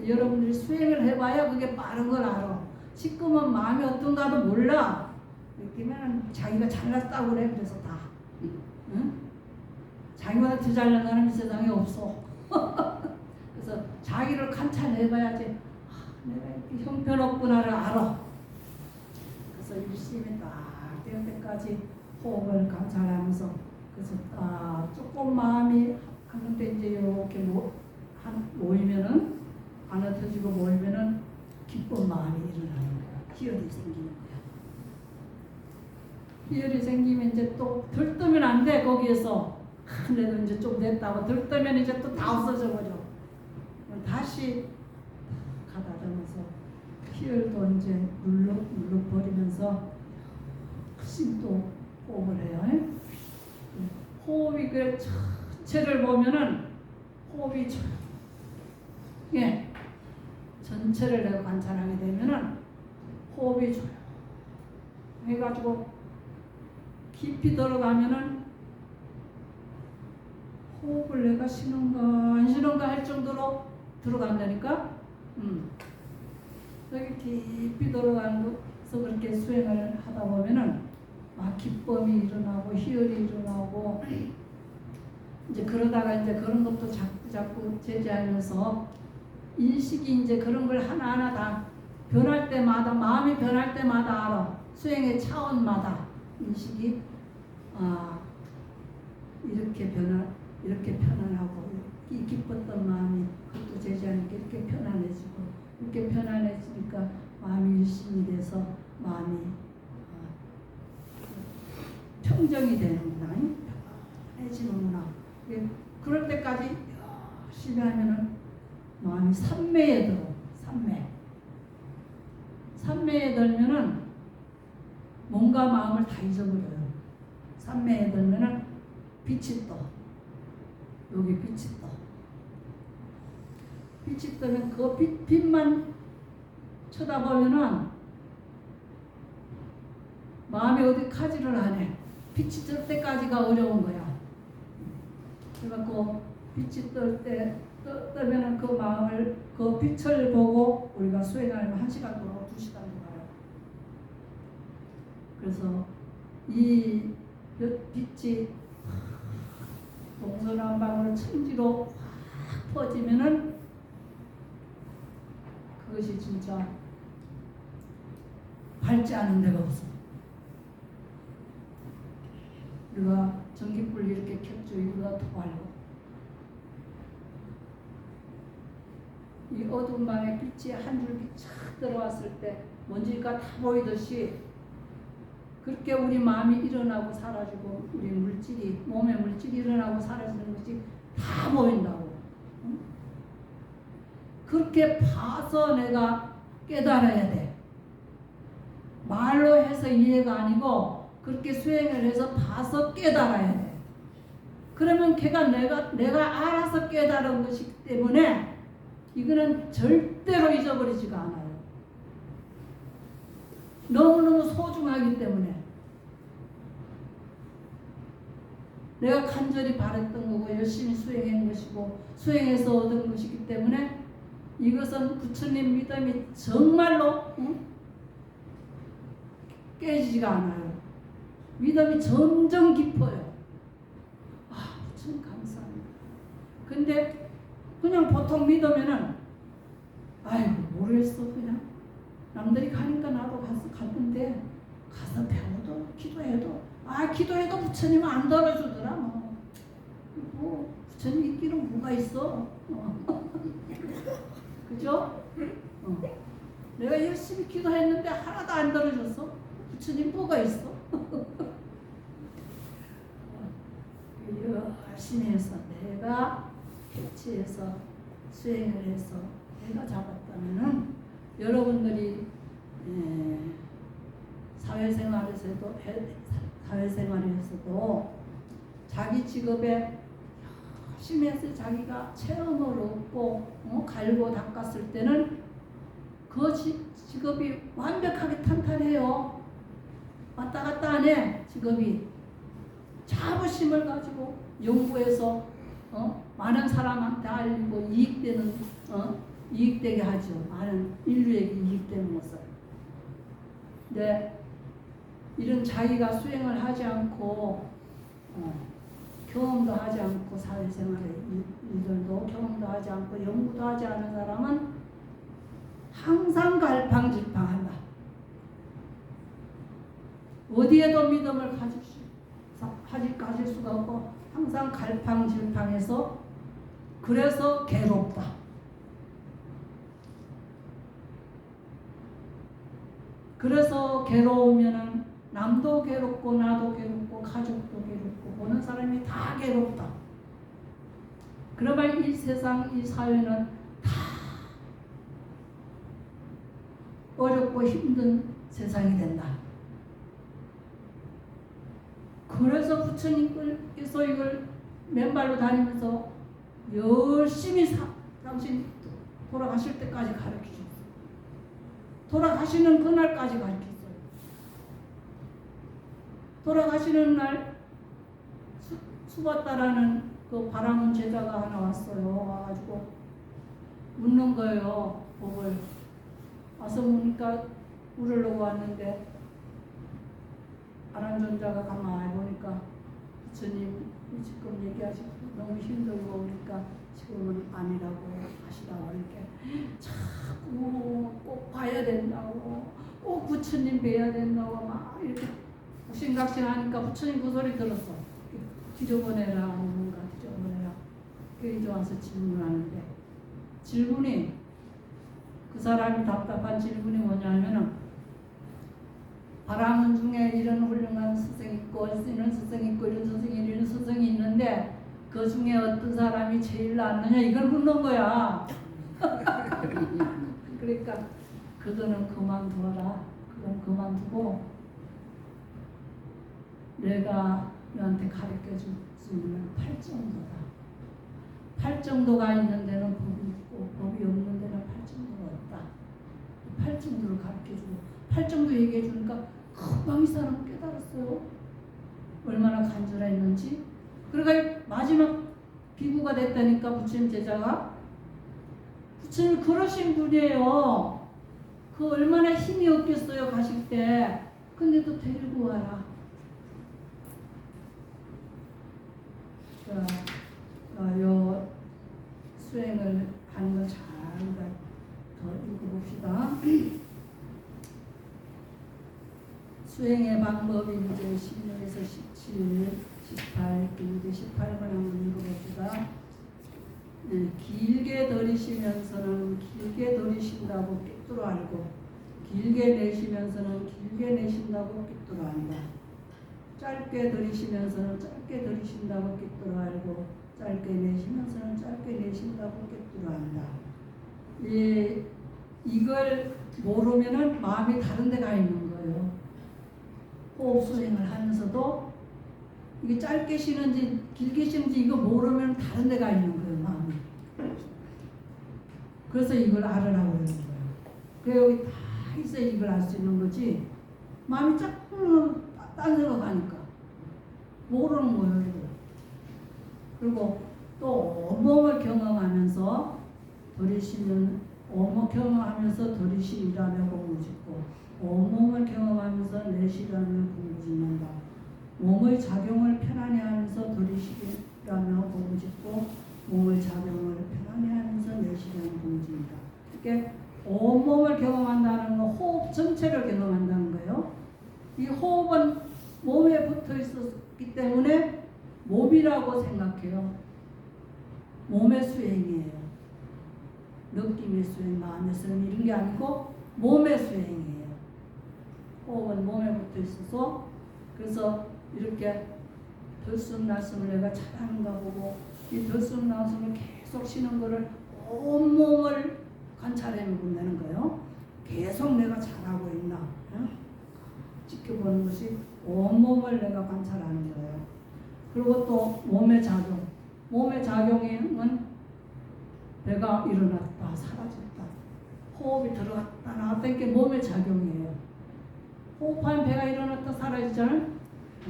여러분들이 수행을 해봐야 그게 빠른 걸 알아. 지금은 마음이 어떤가도 몰라. 그러면 자기가 잘났다고 그래. 그래서 다 응? 자기보다 더 잘난 사람이 세상에 없어. 그래서 자기를 관찰해봐야지. 내가 이렇게 형편없구나를 알아. 그래서 열심히 딱 될 때까지 호흡을 관찰하면서 그래서 조금 마음이 하는데 이제 이렇게 모이면은 안 흩어지고 모이면은 기쁜 마음이 일어나는 거야. 희열이 생기는 거야. 희열이 생기면 이제 또 들뜨면 안 돼. 거기에서 그래도 이제 좀 됐다고 들뜨면 이제 또 다 없어져 버려. 다시 가다듬어서 희열도 이제 눌러 버리면서 훨씬 또 호흡을 해요. 호흡이 그 전체를 보면은 호흡이 전체를 내가 관찰하게 되면은 호흡이 해가지고 깊이 들어가면은 호흡을 내가 쉬는가 안 쉬는가 할 정도로 들어간다니까. 여기 깊이 들어가서 그렇게 수행을 하다 보면은 기쁨이 일어나고 희열이 일어나고 이제 그러다가 이제 그런 것도 자꾸 제지하면서 인식이 이제 그런 걸 하나하나 다 변할 때마다 마음이 변할 때마다 알아. 수행의 차원마다 인식이 이렇게 편안하고 이 기뻤던 마음이 그것도 제지하니까 이렇게 편안해지고 이렇게 편안해지니까 마음이 일심이 돼서 마음이 평정이 되는구나. 편해지는구나. 그럴 때까지 열심히 하면은 마음이 삼매에 들어. 삼매에 들면은 몸과 마음을 다 잊어버려요. 삼매에 들면은 빛이 떠. 여기 빛이 떠. 빛이 뜨면 그 빛만 쳐다보면은 마음이 어디 가지를 안 해. 빛이 뜰 때까지가 어려운 거야. 그래갖고 빛이 뜨면은 그 마음을, 그 빛을 보고 우리가 수행하려면 1시간 돌아고 2시간 돌아요. 그래서 이 빛이 동서남방으로 천지로 확 퍼지면은 그것이 진짜 밝지 않은 데가 없어. 우리가 전기불 이렇게 켰죠. 이거보다 더 밝고. 이 어두운 방에 빛이 한 줄기 착 들어왔을 때 먼지가 다 보이듯이 그렇게 우리 마음이 일어나고 사라지고 우리 물질이, 몸의 물질이 일어나고 사라지는 것이 다 보인다고. 응? 그렇게 봐서 내가 깨달아야 돼. 말로 해서 이해가 아니고 그렇게 수행을 해서 봐서 깨달아야 돼. 그러면 걔가 내가 알아서 깨달은 것이기 때문에 이거는 절대로 잊어버리지가 않아요. 너무너무 소중하기 때문에 내가 간절히 바랬던 거고 열심히 수행한 것이고 수행해서 얻은 것이기 때문에 이것은 부처님 믿음이 정말로 깨지지가 않아요. 믿음이 점점 깊어요. 부처님 감사합니다. 근데 그냥 보통 믿으면은 아이고 모르겠어. 그냥 남들이 가니까 나도 갔는데 가서 배워도 기도해도 기도해도 부처님은 안 들어주더라. 뭐 부처님 있기는 뭐가 있어. 그죠? 내가 열심히 기도했는데 하나도 안 들어줬어. 부처님 뭐가 있어. 열심히 해서 내가 캐치해서 수행을 해서 내가 잡았다면은 여러분들이 사회생활에서도 자기 직업에 열심히 해서 자기가 체험을 얻고 갈고 닦았을 때는 그 직업이 완벽하게 탄탄해요. 왔다 갔다 안 해. 직업이 자부심을 가지고 연구해서 많은 사람한테 알리고 이익되게 하죠. 많은 인류에게 이익되는 것을. 근데 이런 자기가 수행을 하지 않고 경험도 하지 않고 사회생활의 일들도 경험도 하지 않고 연구도 하지 않은 사람은 항상 갈팡질팡한다. 어디에도 믿음을 가질 수가 없고 항상 갈팡질팡해서 그래서 괴롭다. 그래서 괴로우면은 남도 괴롭고 나도 괴롭고 가족도 괴롭고 보는 사람이 다 괴롭다. 그러면 이 세상 이 사회는 다 어렵고 힘든 세상이 된다. 그래서 부처님께서 이걸 맨발로 다니면서 열심히 당신 돌아가실 때까지 가르치셨어요. 돌아가시는 그날까지 가르쳤어요. 돌아가시는 날 수바따라는 그 바람은 제자가 하나 왔어요. 와가지고 묻는 거예요. 법을. 와서 보니까 물으려고 왔는데 아란존자가 가만히 보니까 부처님 지금 얘기하시고 너무 힘들고 그러니까 지금은 아니라고 하시라고 이렇게 자꾸 꼭 봐야 된다고 꼭 부처님 뵈야 된다고 막 이렇게 옥신각신하니까 부처님 그 소리 들었어. 뒤져보내라 뭔가 뒤져보내라. 이제 와서 질문하는데 질문이 그 사람이 답답한 질문이 뭐냐면은 바람은 중에 이런 훌륭한 스승이 있고 이런 스승이 있고 이런 스승이 있는데 그 중에 어떤 사람이 제일 낫느냐 이걸 묻는 거야. 그러니까 그거는 그만두어라. 그건 그만두고 내가 너한테 가르쳐줄 수 있는 팔정도다. 팔정도가 있는 데는 법이 있고 법이 없는 데는 팔정도가 없다. 팔정도를 가르쳐주고 팔정도 얘기해주니까 금방 이 사람 깨달았어요. 얼마나 간절했는지. 그러니까 마지막 비구가 됐다니까 부처님 제자가. 부처님 그러신 분이에요. 그 얼마나 힘이 없겠어요 가실 때. 근데도 데리고 와라. 요 수행을 하는 걸 잘 더 읽어봅시다. 수행의 방법이 이제 16에서 17, 18, 이제 18번 한번 읽어봅시다. 길게 들이시면서는 길게 들이신다고 꿰뚫어 알고 길게 내쉬면서는 길게 내쉰다고 꿰뚫어 안다. 짧게 들이시면서는 짧게 들이신다고 꿰뚫어 알고 짧게 내쉬면서는 짧게 내쉰다고 꿰뚫어 안다. 이걸 모르면은 마음이 다른 데 가 있는 거예요. 호흡 수행을 하면서도 이게 짧게 쉬는지 길게 쉬는지 이거 모르면 다른 데 가 있는 거예요, 마음이. 그래서 이걸 알으라고 그러는 거예요. 그래 여기 다 있어야 이걸 알 수 있는 거지. 마음이 자꾸 딴 생각하니까 모르는 거예요, 이거. 그리고 또 온몸을 경험하면서 들이쉬면 온몸 경험하면서 들이쉬라며 공부 짓고 온몸을 경험하면서 내쉬라며 공부 짓는다. 몸의 작용을 편안히 하면서 들이쉬라며 공부 짓고 몸의 작용을 편안히 하면서 내쉬라며 공부 짓는다. 이렇게 온몸을 경험한다는 건 호흡 전체를 경험한다는 거예요. 이 호흡은 몸에 붙어 있었기 때문에 몸이라고 생각해요. 몸의 수행이에요. 느낌의 수행, 마음의 수행 이런 게 아니고 몸의 수행이에요. 호흡은 몸에 붙어 있어서 그래서 이렇게 들숨날숨을 내가 잘하는가 보고 이 들숨날숨을 계속 쉬는 거를 온몸을 관찰해 본다는 거예요. 계속 내가 잘하고 있나 지켜보는 것이 온몸을 내가 관찰하는 거예요. 그리고 또 몸의 작용. 몸의 작용은 배가 일어났다 사라졌다. 호흡이 들어갔다 나왔다 이게 몸의 작용이에요. 호흡하면 배가 일어났다 사라지잖아요.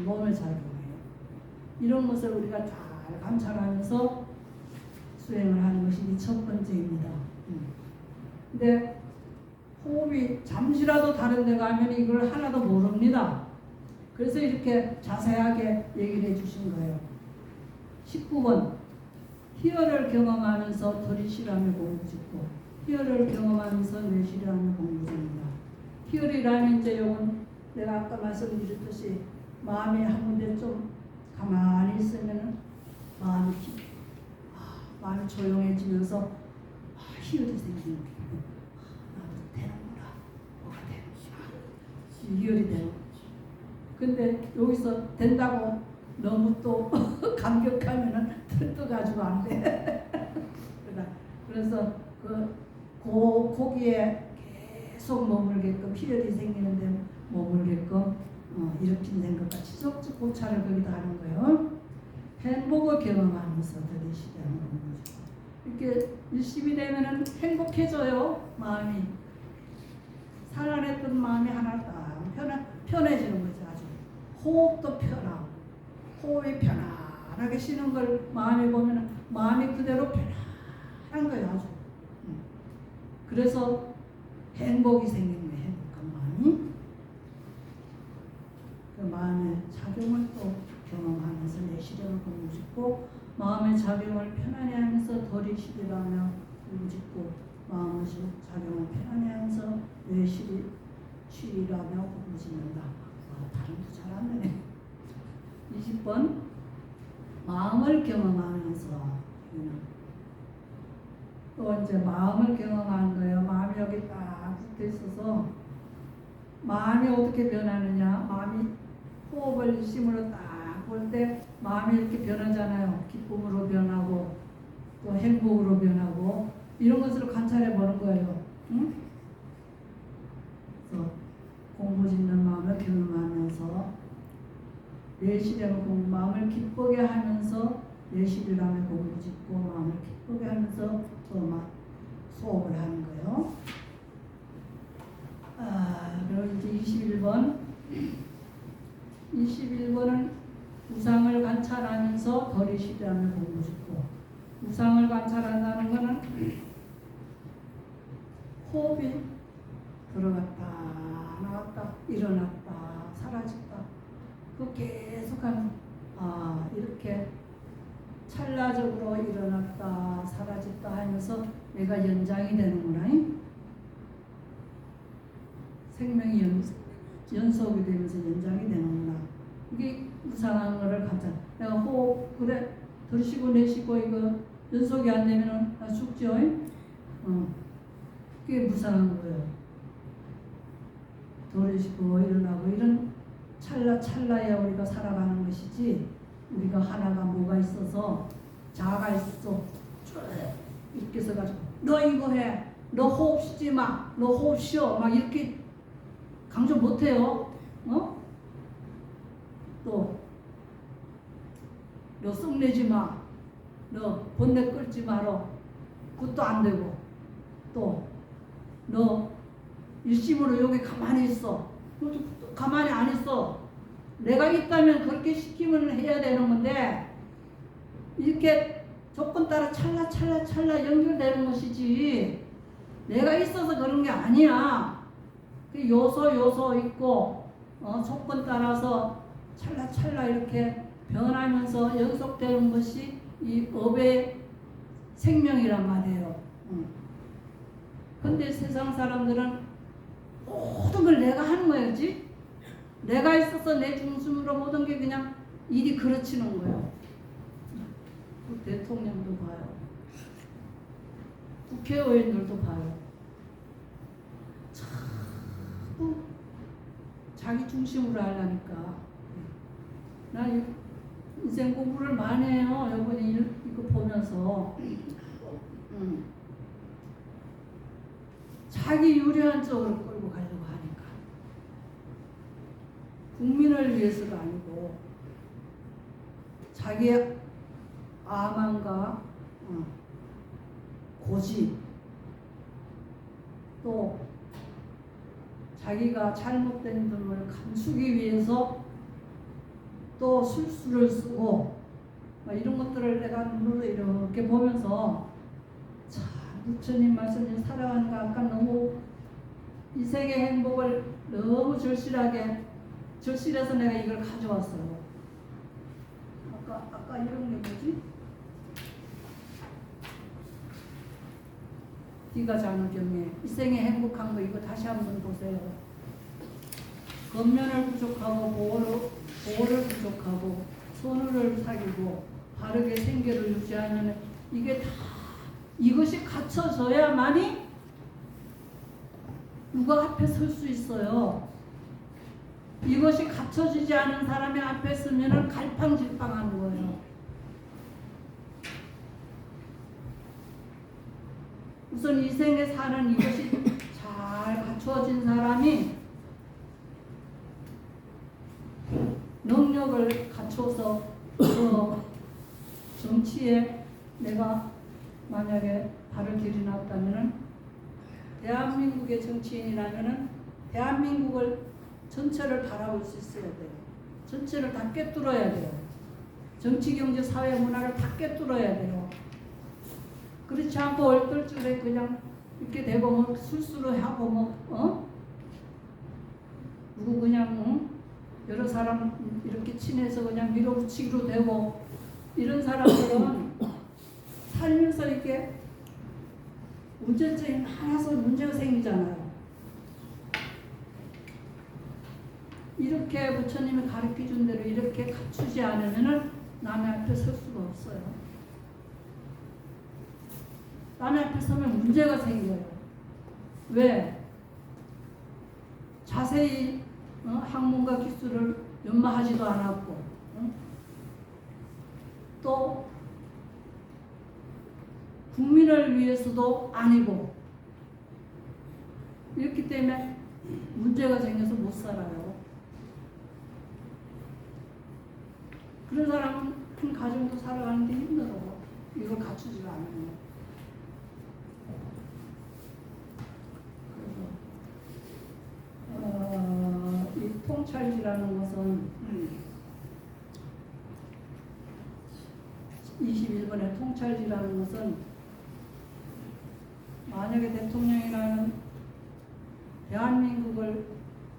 몸의 작용이에요. 이런 것을 우리가 잘 감찰하면서 수행을 하는 것이 이 첫 번째입니다. 근데 호흡이 잠시라도 다른 데 가면 이걸 하나도 모릅니다. 그래서 이렇게 자세하게 얘기를 해주신 거예요. 19번 희열을 경험하면서 들이쉬라며 공부짓고 희열을 경험하면서 내쉬라며 공부집니다. 희열이라면 이제 요건 내가 아까 말씀드렸듯이 마음이 한 군데 좀 가만히 있으면 마음이 조용해지면서 희열이 생기는 거예요. 나도 되는구나. 뭐가 되는구나. 희열이 되는 거죠. 근데 여기서 된다고 너무 또 감격하면은 들떠가지고 안 돼. 그래서 거기에 계속 머물게끔 희열이 생기는데 머물게끔 이렇게 된 것과 지속적 고찰을 거기다 하는 거예요. 행복을 경험하면서 들이쉬라는 거죠. 이렇게 일심이 되면은 행복해져요. 마음이 살아냈던 마음이 하나 딱 편해지는 거죠. 아주 호흡도 편하고 호흡이 편안하게 쉬는 걸 마음에 보면은 마음이 그대로 편안한 거예요. 아주. 그래서 행복이 생기는 거예요. 행복한 마음이. 그 마음의 작용을 또 경험하면서 내쉬려는 공부짓고 마음의 작용을 편안히 하면서 들이쉬리라며 공부짓고 마음의 작용을 편안히 하면서 내쉬리라며 공부짓는다. 발음도 잘 안 되네. 20번 마음을 경험하면서 또 이제 마음을 경험하는 거예요. 마음이 여기 딱 붙어 있어서 마음이 어떻게 변하느냐. 마음이 호흡을 일심으로 딱 볼 때 마음이 이렇게 변하잖아요. 기쁨으로 변하고 또 행복으로 변하고 이런 것을 관찰해 보는 거예요. 응? 그래서 공부 짓는 마음을 경험하면서 내쉬려면 마음을 기쁘게 하면서 내쉬려면 공부 짓고 마음을 기쁘게 하면서 또 막 수업을 하는 거예요. 그리고 이제 21번은 우상을 관찰하면서 들이쉬려면 공부 짓고 우상을 관찰한다는 것은 호흡이 들어갔다 나왔다 일어났다 사라졌다 그 계속하는 이렇게 찰나적으로 일어났다 사라졌다 하면서 내가 연장이 되는구나. 생명이 연속이 되면서 연장이 되는구나. 이게 무상한 거를 감찰. 내가 호흡 그래 들이쉬고 내쉬고 이거 연속이 안 되면은 죽죠. 그게 무상한 거예요. 들이쉬고 일어나고 이런 찰나에 우리가 살아가는 것이지 우리가 하나가 뭐가 있어서 자아가 있어 이렇게 해서가지고 너 이거 해 너 호흡 쉬지 마 너 호흡 쉬어 막 이렇게 강조 못해요. 또 너 썩내지 마 너 본내 끌지 마라 그것도 안 되고 또 너 일심으로 여기 가만히 있어 너도 가만히 안 있어. 내가 있다면 그렇게 시키면 해야 되는 건데 이렇게 조건 따라 찰나 연결되는 것이지 내가 있어서 그런 게 아니야. 그 요소 있고 조건 따라서 찰나 이렇게 변하면서 연속되는 것이 이 업의 생명이란 말이에요. 근데 세상 사람들은 모든 걸 내가 하는 거였지. 내가 있어서 내 중심으로 모든 게 그냥 일이 그르치는 거예요. 대통령도 봐요. 국회의원들도 봐요. 자꾸 자기 중심으로 하려니까. 나 인생 공부를 많이 해요. 이번에 이거 보면서. 자기 유리한 쪽으로 끌고 가려고 하니까. 국민을 위해서가 아니고 자기의 아망과 고집 또 자기가 잘못된 점을 감추기 위해서 또 술수를 쓰고 이런 것들을 내가 눈으로 이렇게 보면서 참 부처님 말씀을 살아가는 거 아까 너무 이 세계 행복을 너무 절실해서 내가 이걸 가져왔어요. 아까 이런 게 뭐지? 뒤가 장우경에 이 생에 행복한 거 이거 다시 한번 보세요. 겉면을 부족하고 보호를 부족하고 선우를 사귀고 바르게 생계를 유지하면 이게 다 이것이 갖춰져야만이 누가 앞에 설 수 있어요. 이것이 갖춰지지 않은 사람이 앞에 서면은 갈팡질팡하는 거예요. 우선 이 생에 사는 이것이 잘 갖추어진 사람이 능력을 갖춰서 정치에 내가 만약에 발을 들여놨다면은 대한민국의 정치인이라면은 대한민국을 전체를 바라볼 수 있어야 돼요. 전체를 다 꿰뚫어야 돼요. 정치, 경제, 사회, 문화를 다 꿰뚫어야 돼요. 그렇지 않고 얼떨결에 그냥 이렇게 되고 뭐 술수를 하고 누구 그냥 여러 사람 이렇게 친해서 그냥 밀어붙이기로 되고 이런 사람들은 살면서 이렇게 문제점이 많아서 문제가 생기잖아요. 이렇게 부처님이 가르쳐준 대로 이렇게 갖추지 않으면 남의 앞에 설 수가 없어요. 남의 앞에 서면 문제가 생겨요. 왜? 자세히 학문과 기술을 연마하지도 않았고 또 국민을 위해서도 아니고 이렇기 때문에 문제가 생겨서 못 살아요. 그런 사람은 큰 가정도 살아가는 게 힘들어요. 이걸 갖추지 않으면. 이 통찰이라는 것은 21번의 통찰이라는 것은 만약에 대통령이라는 대한민국을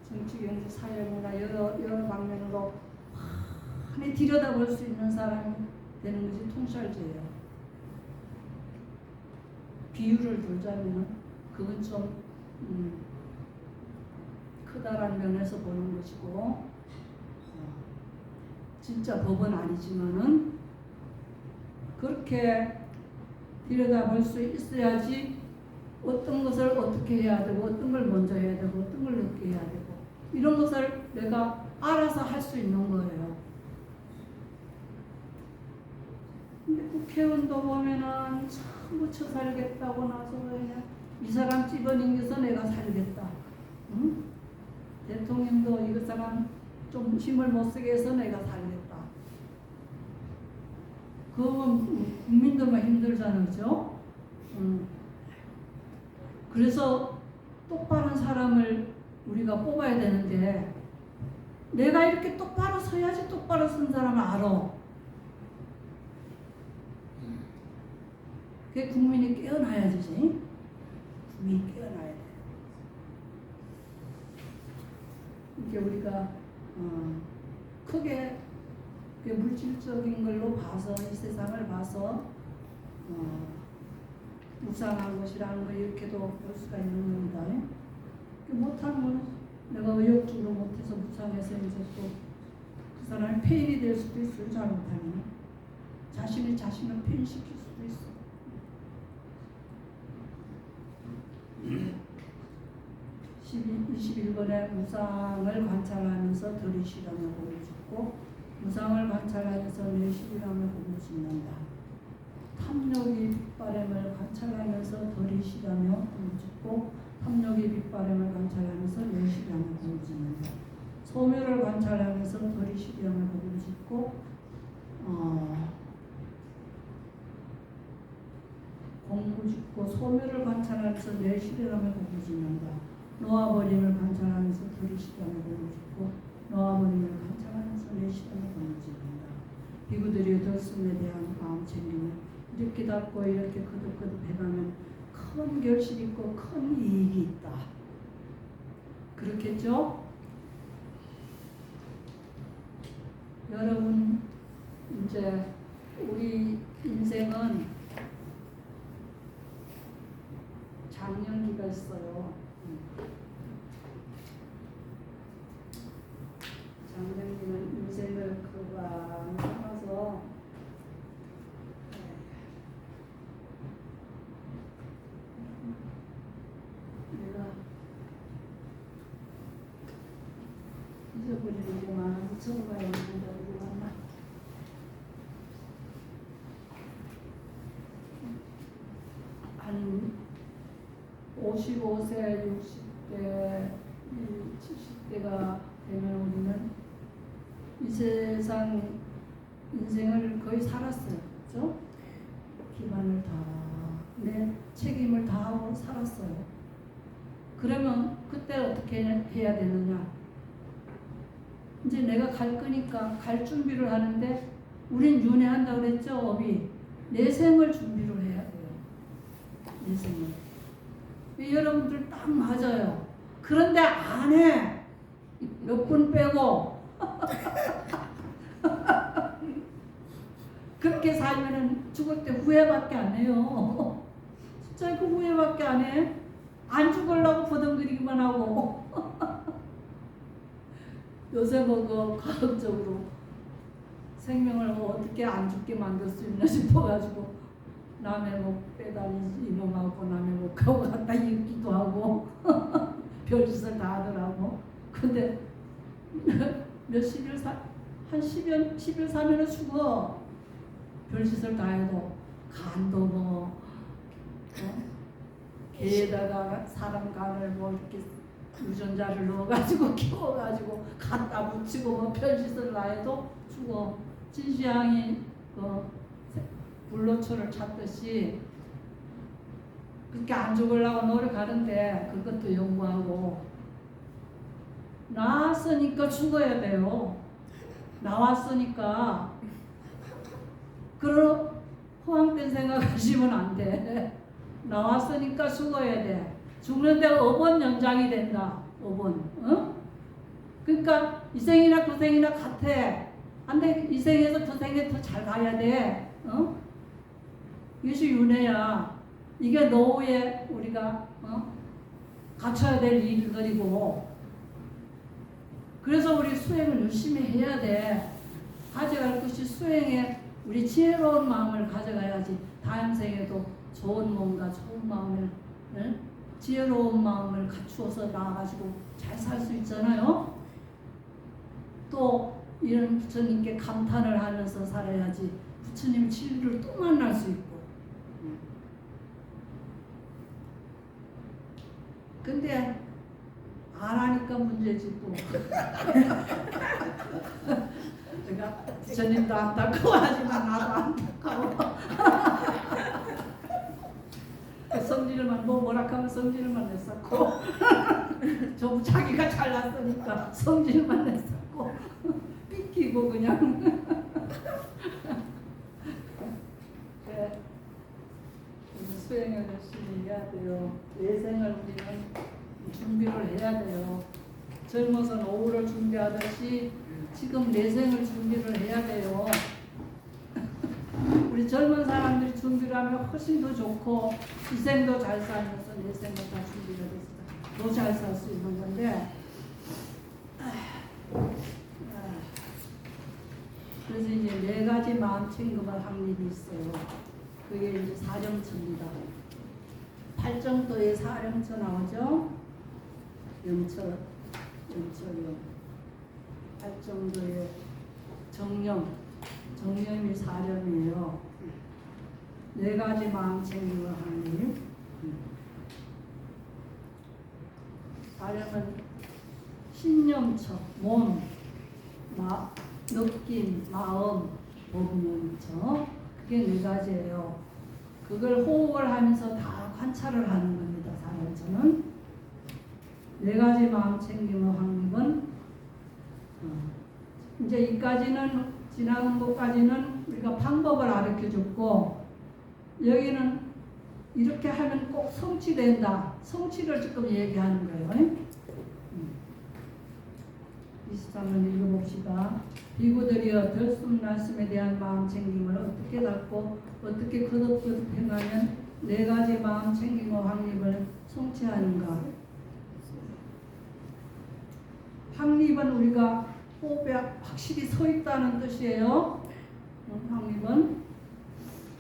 정치, 경제, 사회, 문화 여러 방면으로 많이 들여다볼 수 있는 사람이 되는 것이 통찰제예요. 비유를 들자면 그건 좀 크다라는 면에서 보는 것이고 진짜 법은 아니지만은 그렇게 들여다볼 수 있어야지 어떤 것을 어떻게 해야 되고 어떤 걸 먼저 해야 되고 어떤 걸 늦게 해야 되고 이런 것을 내가 알아서 할 수 있는 거예요. 근데 국회의원도 보면은 참 묻혀 살겠다고 나서 그냥 이 사람 집어당겨서 내가 살겠다. 응? 대통령도 이 사람 좀 힘을 못 쓰게 해서 내가 살겠다. 그건 국민들만 힘들잖아요. 그죠? 그래서 똑바른 사람을 우리가 뽑아야 되는데 내가 이렇게 똑바로 서야지 똑바로 쓴 사람을 알아. 그게 국민이 깨어나야 되지. 국민이 깨어나야 돼. 이게 우리가 크게 물질적인 걸로 봐서 이 세상을 봐서 무상한 것이라는 거 이렇게도 볼 수가 있는 겁니다. 못하면 내가 의욕적으로 못해서 무상해서 이제 또 그 사람이 폐인이 될 수도 있어요. 잘못하면 자신이 자신을 폐인시킬 수도 있어. 21번에 무상을 관찰하면서 덜이 실험을 보고 죽고 무상을 관찰하면서 내 실험을 보고 죽는다. 탐욕이 빗바람을 관찰하면서 덜이 실하며 보고 죽고 탐욕이 빗바람을 관찰하면서 내 실험을 보고 죽는다. 소멸을 관찰하면서 덜이 실험을 보고 죽고 공구 짓고 소멸을 관찰하면서 내 시련함을 공구 짓는다. 놓아버림을 관찰하면서 들이 시련을 공구 짓고 놓아버림을 관찰하면서 내 시련을 공구 짓는다. 비구들이 들숨에 대한 마음 챙기면 이렇게 닫고 이렇게 거듭거듭 해가면 큰 결실이 있고 큰 이익이 있다. 그렇겠죠? 여러분 이제 우리 인생은 장년기가 있어요. 장년기는 인생을 그만 삼아서 내가 잊어버리는 게 많아. 잊어봐야 한다고 그러나 한 55세, 60대, 70대가 되면 우리는 이 세상 인생을 거의 살았어요. 그렇죠? 기반을 다, 내 책임을 다 하고 살았어요. 그러면 그때 어떻게 해야 되느냐? 이제 내가 갈 거니까 갈 준비를 하는데 우린 윤회한다고 그랬죠? 업이. 내 생을 준비를 해야 돼요. 내 생을. 여러분들 딱 맞아요. 그런데 안 해. 몇 분 빼고. 그렇게 살면은 죽을 때 후회밖에 안 해요. 진짜 그 후회밖에 안 해. 안 죽으려고 버둥거리기만 하고. 요새 뭐 그 과학적으로 생명을 어떻게 안 죽게 만들 수 있나 싶어가지고 남의 목 빼다니 이놈하고 남의 목하고 갖다 입기도 하고 별짓을 다 하더라고. 근데 몇십일 한 10일 사면은 죽어. 별짓을 다 해도 간도 뭐 개에다가 사람 간을 뭐 이렇게 유전자를 넣어가지고 키워가지고 갖다 붙이고 뭐 별짓을 다 해도 죽어. 진시황이 불로초를 찾듯이 그렇게 안 죽으려고 노력하는데 그것도 연구하고 나왔으니까 죽어야 돼요. 나왔으니까. 그런 허황된 생각하시면 안 돼. 나왔으니까 죽어야 돼. 죽는데 업은 연장이 된다. 업은. 어? 그러니까 이 생이나 그 생이나 같아. 안돼. 이 생에서 그 생에 더 잘 가야 돼. 어? 이것이 윤회야. 이게 노후에 우리가 갖춰야 될 일들이고. 그래서 우리 수행을 열심히 해야 돼. 가져갈 것이 수행에 우리 지혜로운 마음을 가져가야지. 다음 생에도 좋은 몸과 좋은 마음을, 지혜로운 마음을 갖추어서 나와가지고 잘 살 수 있잖아요. 또 이런 부처님께 감탄을 하면서 살아야지. 부처님 진리를 또 만날 수 있고. 근데 안 하니까 문제지 또. 내가 부처님도 안타까워하지만 나도 안타까워. 성질만 뭐라카면 성질만 냈었고 좀 자기가 잘났으니까 성질만 냈었고 삐끼고 그냥. 그래. 수행을 열심히 해야 돼요. 내생을 우리는 준비를 해야 돼요. 젊어서 노후를 준비하듯이 지금 내생을 준비를 해야 돼요. 우리 젊은 사람들이 준비를 하면 훨씬 더 좋고 이 생도 잘 살면서 내 생도 다 준비가 돼서 더 잘 살 수 있는 건데 그래서 이제 4가지 마음 챙김을 할 일이 있어요. 그게 이제 사령처입니다. 8정도의 사령처 나오죠? 영처. 8정도의 정념이 사령이에요. 4가지 마음 챙김을 하는 일. 사령은 신념처, 몸, 느낌, 마음, 법념처. 그게 4가지예요. 그걸 호흡을 하면서 다 관찰을 하는 겁니다. 사람처럼. 네 가지 마음 챙김의 확립은 이제 이까지는 지나간 것까지는 우리가 방법을 가르쳐 줬고 여기는 이렇게 하면 꼭 성취된다. 성취를 지금 얘기하는 거예요. 23번 읽어봅시다. 비구들이여 들숨 날숨에 대한 마음 챙김을 어떻게 갖고 어떻게 거듭거듭 행하면 네 가지 마음 챙김의 확립을 성취하는가. 확립은 우리가 호흡에 확실히 서 있다는 뜻이에요. 확립은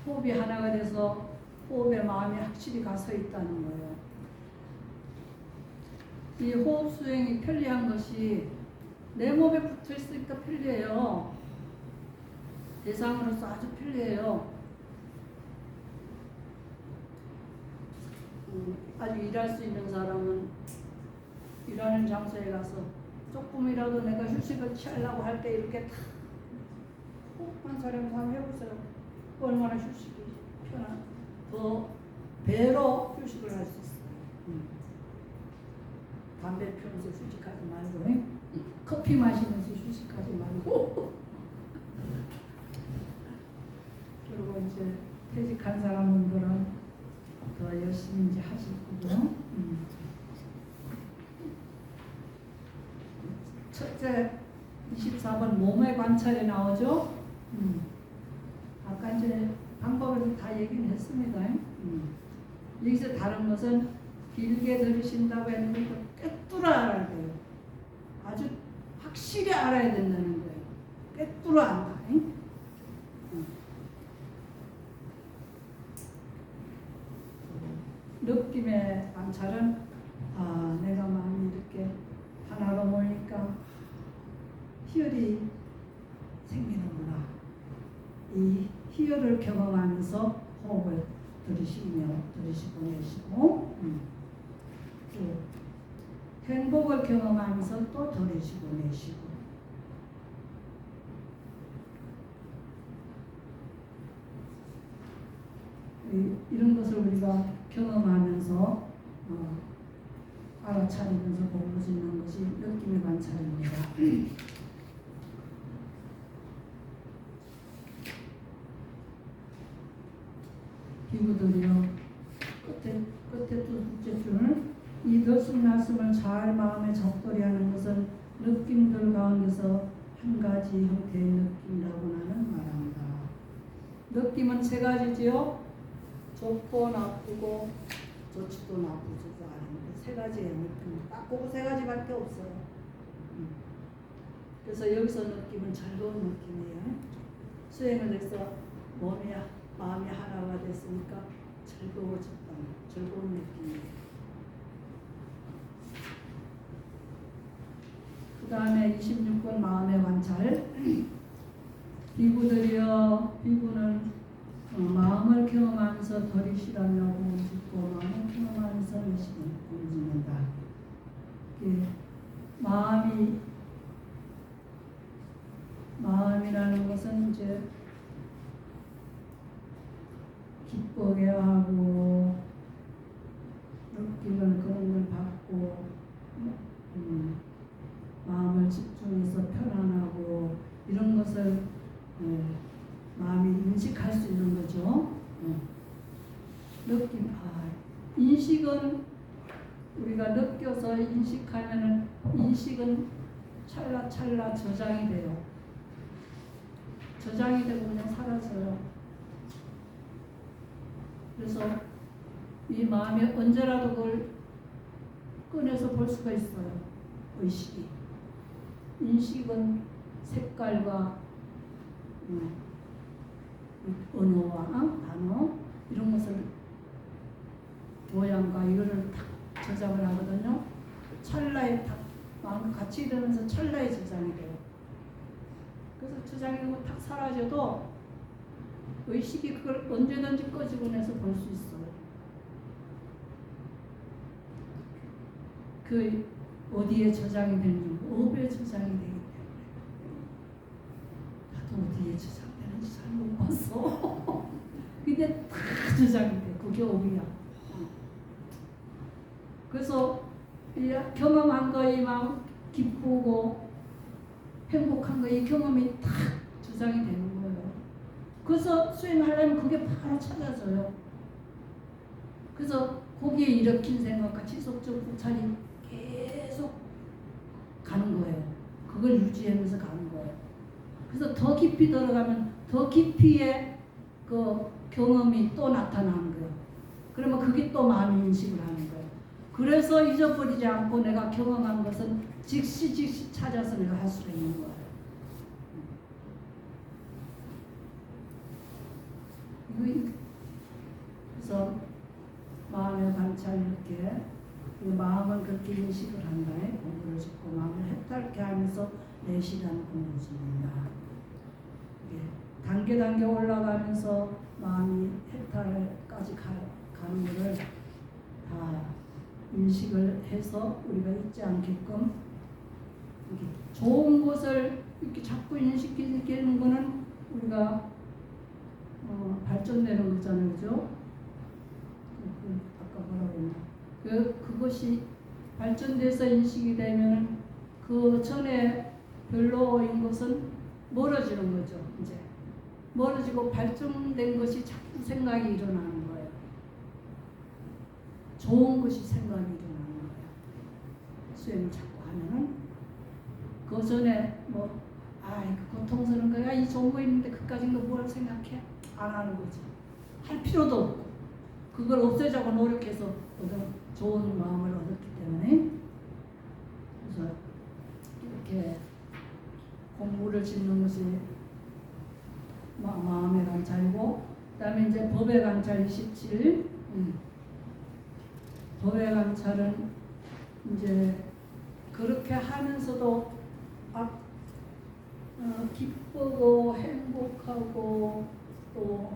호흡이 하나가 돼서 호흡에 마음이 확실히 가 서 있다는 거예요. 이 호흡 수행이 편리한 것이 내 몸에 붙어 있으니까 편리해요. 대상으로서 아주 편리해요. 아주 일할 수 있는 사람은 일하는 장소에 가서 조금이라도 내가 휴식을 취하려고 할 때 이렇게 다 호흡한 사람 한번 해보세요. 얼마나 휴식이 편한, 더 배로 휴식을 할 수 있어요. 담배 피우면서 휴식하지 말고, 커피 마시면서 휴식하지 말고. 그리고 이제 퇴직한 사람들은 더 열심히 이제 하실 거고요. 첫째 24번 몸의 관찰에 나오죠. 아까 이제 방법을 다 얘기는 했습니다. 여기서 다른 것은 길게 들으신다고 했는데 꿰뚫어 알아야 돼요. 아주 확실히 알아야 된다는 거예요. 꿰뚫어 안다. 느낌의 관찰은 내가 마음이 이렇게 하나로 모이니까 희열이 생기는구나. 이 희열을 경험하면서 호흡을 들이시고 내쉬고 또 행복을 경험하면서 또 들이시고 내쉬고 이런 것을 우리가 경험하면서 알아차리면서 볼 수 있는 것이 느낌의 관찰입니다. 비구들이여 끝에 두 번째 줄, 이 들숨 날숨을 잘 마음에 적절히 하는 것은 느낌들 가운데서 한 가지 형태의 느낌이라고 나는 말합니다. 느낌은 세 가지지요. 좋고 나쁘고 좋지도 나쁘지도 않은 세 가지의 느낌. 딱 그거 세 가지밖에 없어요. 그래서 여기서 느낌은 즐거운 느낌이에요. 수행을 해서 마음이 하나가 됐으니까 즐거워졌다. 즐거운 느낌이에요. 그 다음에 26번 마음의 관찰. 비구들이여, 비구는 마음을 경험하면서 들이쉬라며 호흡을 짓고 마음을 경험하면서 내쉬고 호흡을 짓는다. 마음이라는 것은 이제 기쁘게 하고 느낌을 그런 걸 받고 마음을 집중해서 편안하고 이런 것을 마음이 인식할 수 있는 거죠. 느낌, 인식은 우리가 느껴서 인식하면은 인식은 찰나찰나 저장이 돼요. 저장이 되고 그냥 사라져요. 그래서 이 마음이 언제라도 그걸 꺼내서 볼 수가 있어요. 의식이. 인식은 색깔과 언어와 단어 이런 것을 모양과 이거를 탁 저장을 하거든요. 찰나에 탁 마음 같이 이러면서 찰나에 저장이 돼요. 그래서 저장이 되고 탁 사라져도 의식이 그걸 언제든지 꺼집어내서 볼 수 있어요. 그 어디에 저장이 되는지, 업에 저장이 되기 때문에. 나도 어디에 저장되는지 잘 못 봤어. 근데 다 저장이 돼. 그게 업이야. 그래서 경험한 거이 막 기쁘고 행복한 거 이 경험이 다 저장이 되는 거예요. 그래서 수행하려면 그게 바로 찾아져요. 그래서 거기에 일으킨 생각과 지속적 고찰이 계속 가는 거예요. 그걸 유지하면서 가는 거예요. 그래서 더 깊이 들어가면 더 깊이의 그 경험이 또 나타나는 거예요. 그러면 그게 또 마음 인식을 하는 거예요. 그래서 잊어버리지 않고 내가 경험한 것은 즉시 찾아서 내가 할 수가 있는 거예요. 그래서 마음의 관찰 이렇게 마음은 그렇게 인식을 한다. 공부를 짓고 마음을 해탈케 하면서 내시라는 공부를 짓는다. 단계 올라가면서 마음이 해탈까지 가는 것을 다 인식을 해서 우리가 잊지 않게끔 이렇게 좋은 것을 이렇게 자꾸 인식시키는 거는 우리가 발전되는 거잖아요, 그죠? 아까 뭐라고 했나? 그것이 발전돼서 인식이 되면은 그 전에 별로인 것은 멀어지는 거죠, 이제. 멀어지고 발전된 것이 자꾸 생각이 일어나는 거예요. 좋은 것이 생각이 일어나는 거예요. 수행을 자꾸 하면은 그 전에 그 고통스러운 거야, 이 좋은 거 있는데 그까진 거 뭘 생각해? 안 하는 거지. 할 필요도 없고 그걸 없애자고 노력해서 좋은 마음을 얻었기 때문에 그래서 이렇게 공부를 짓는 것이 마음의 관찰이고, 그 다음에 이제 법의 관찰 27. 법의 관찰은 이제 그렇게 하면서도 기쁘고 행복하고 또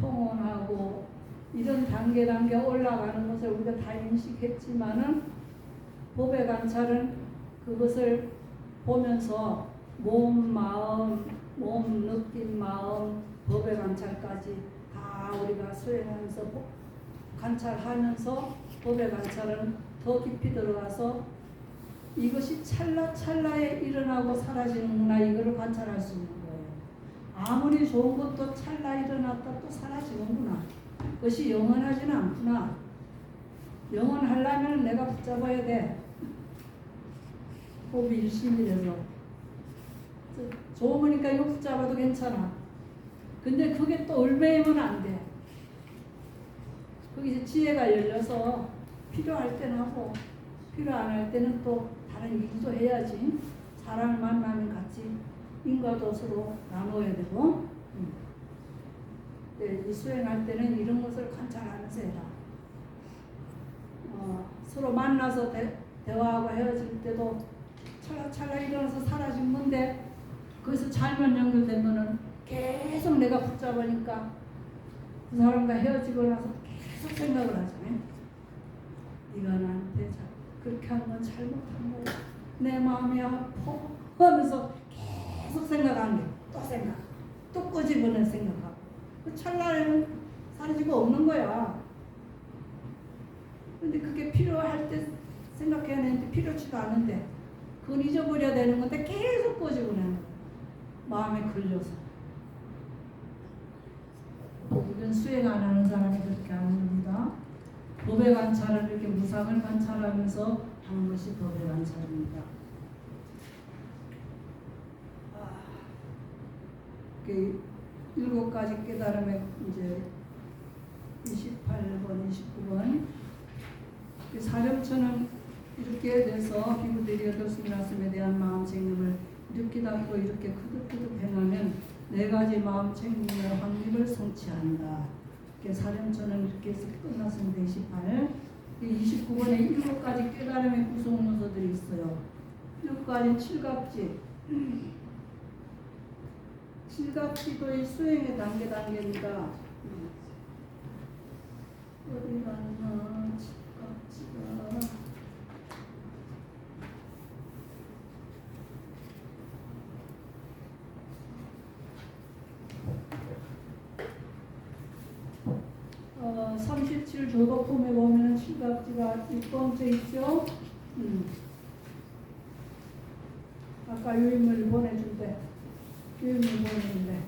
평온하고 이런 단계 올라가는 것을 우리가 다 인식했지만은 법의 관찰은 그것을 보면서 몸, 마음, 몸, 느낌, 마음, 법의 관찰까지 다 우리가 수행하면서 관찰하면서 법의 관찰은 더 깊이 들어가서 이것이 찰나에 일어나고 사라지는구나, 이거를 관찰할 수 있는 거예요. 아무리 좋은 것도 찰나 일어났다 또 사라지는구나. 그것이 영원하지는 않구나. 영원하려면 내가 붙잡아야 돼. 호흡이 일심이 돼서. 좋으니까 이거 붙잡아도 괜찮아. 근데 그게 또 얼매이면 안 돼. 거기서 지혜가 열려서 필요할 때는 하고 필요 안 할 때는 또 다른 일도 해야지. 사람을 만나면 같이 인과도수로 나눠야 되고, 이 수행할 때는 이런 것을 관찰하면서 해라. 서로 만나서 대화하고 헤어질 때도 찰나 일어나서 사라진 건데 거기서 잘못 연결되면은 계속 내가 붙잡으니까 그 사람과 헤어지고 나서 계속 생각을 하잖아요. 네가 나한테 그렇게 한 건 잘못한 거야. 내 마음이 아파 하면서 계속 생각하는 게 또 생각, 또 꼬집어내 생각하고 그 찰나에는 사라지고 없는 거야. 근데 그게 필요할 때 생각해야 되는데 필요치도 않은데 그건 잊어버려야 되는 건데 계속 꼬집어내는 거야. 마음에 걸려서. 이건 수행 안 하는 사람이 그렇게 하는 겁니다. 법의 관찰을 이렇게 무상을 관찰하면서 하는 것이 법의 관찰입니다. 7가지 깨달음의 이제 28번, 29번. 사렴처는 이렇게 돼서 비구들이 여덟 말씀에 대한 마음 책임을 이렇게 닫고 이렇게 크득크득 행하면 4가지 마음 책임의 확립을 성취한다. 사렴처는 이렇게 해서 끝났습니다. 28. 29번에 7가지 깨달음의 구성 요소들이 있어요. 7가지 칠갑지. 칠갑지도 이 수행의 단계입니다. 어디 갔나 칠갑지가. 37 조도품에 보면은 칠갑지가 6번째 있죠. 아까 유인물 보내줄 때 유인물 보내는데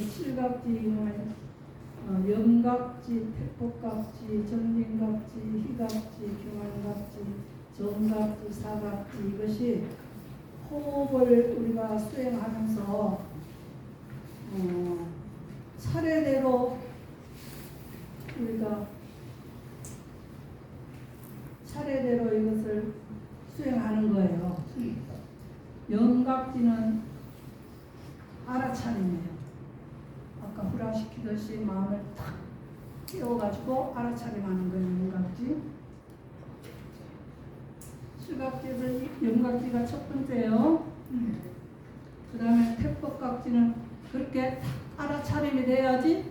칠갑지는 염갑지, 태폭갑지, 정진갑지, 희갑지, 교환갑지, 정갑지, 사갑지 이것이 호흡을 우리가 수행하면서 차례대로 우리가 차례대로 이것을 수행하는 거예요. 염갑지는 알아차림이에요. 아까 불화시키듯이 마음을 탁 깨워가지고 알아차림하는 거예요. 염갑지. 수갑지에서 염갑지가 첫 번째예요. 그 다음에 태법각지는 그렇게 탁 알아차림이 돼야지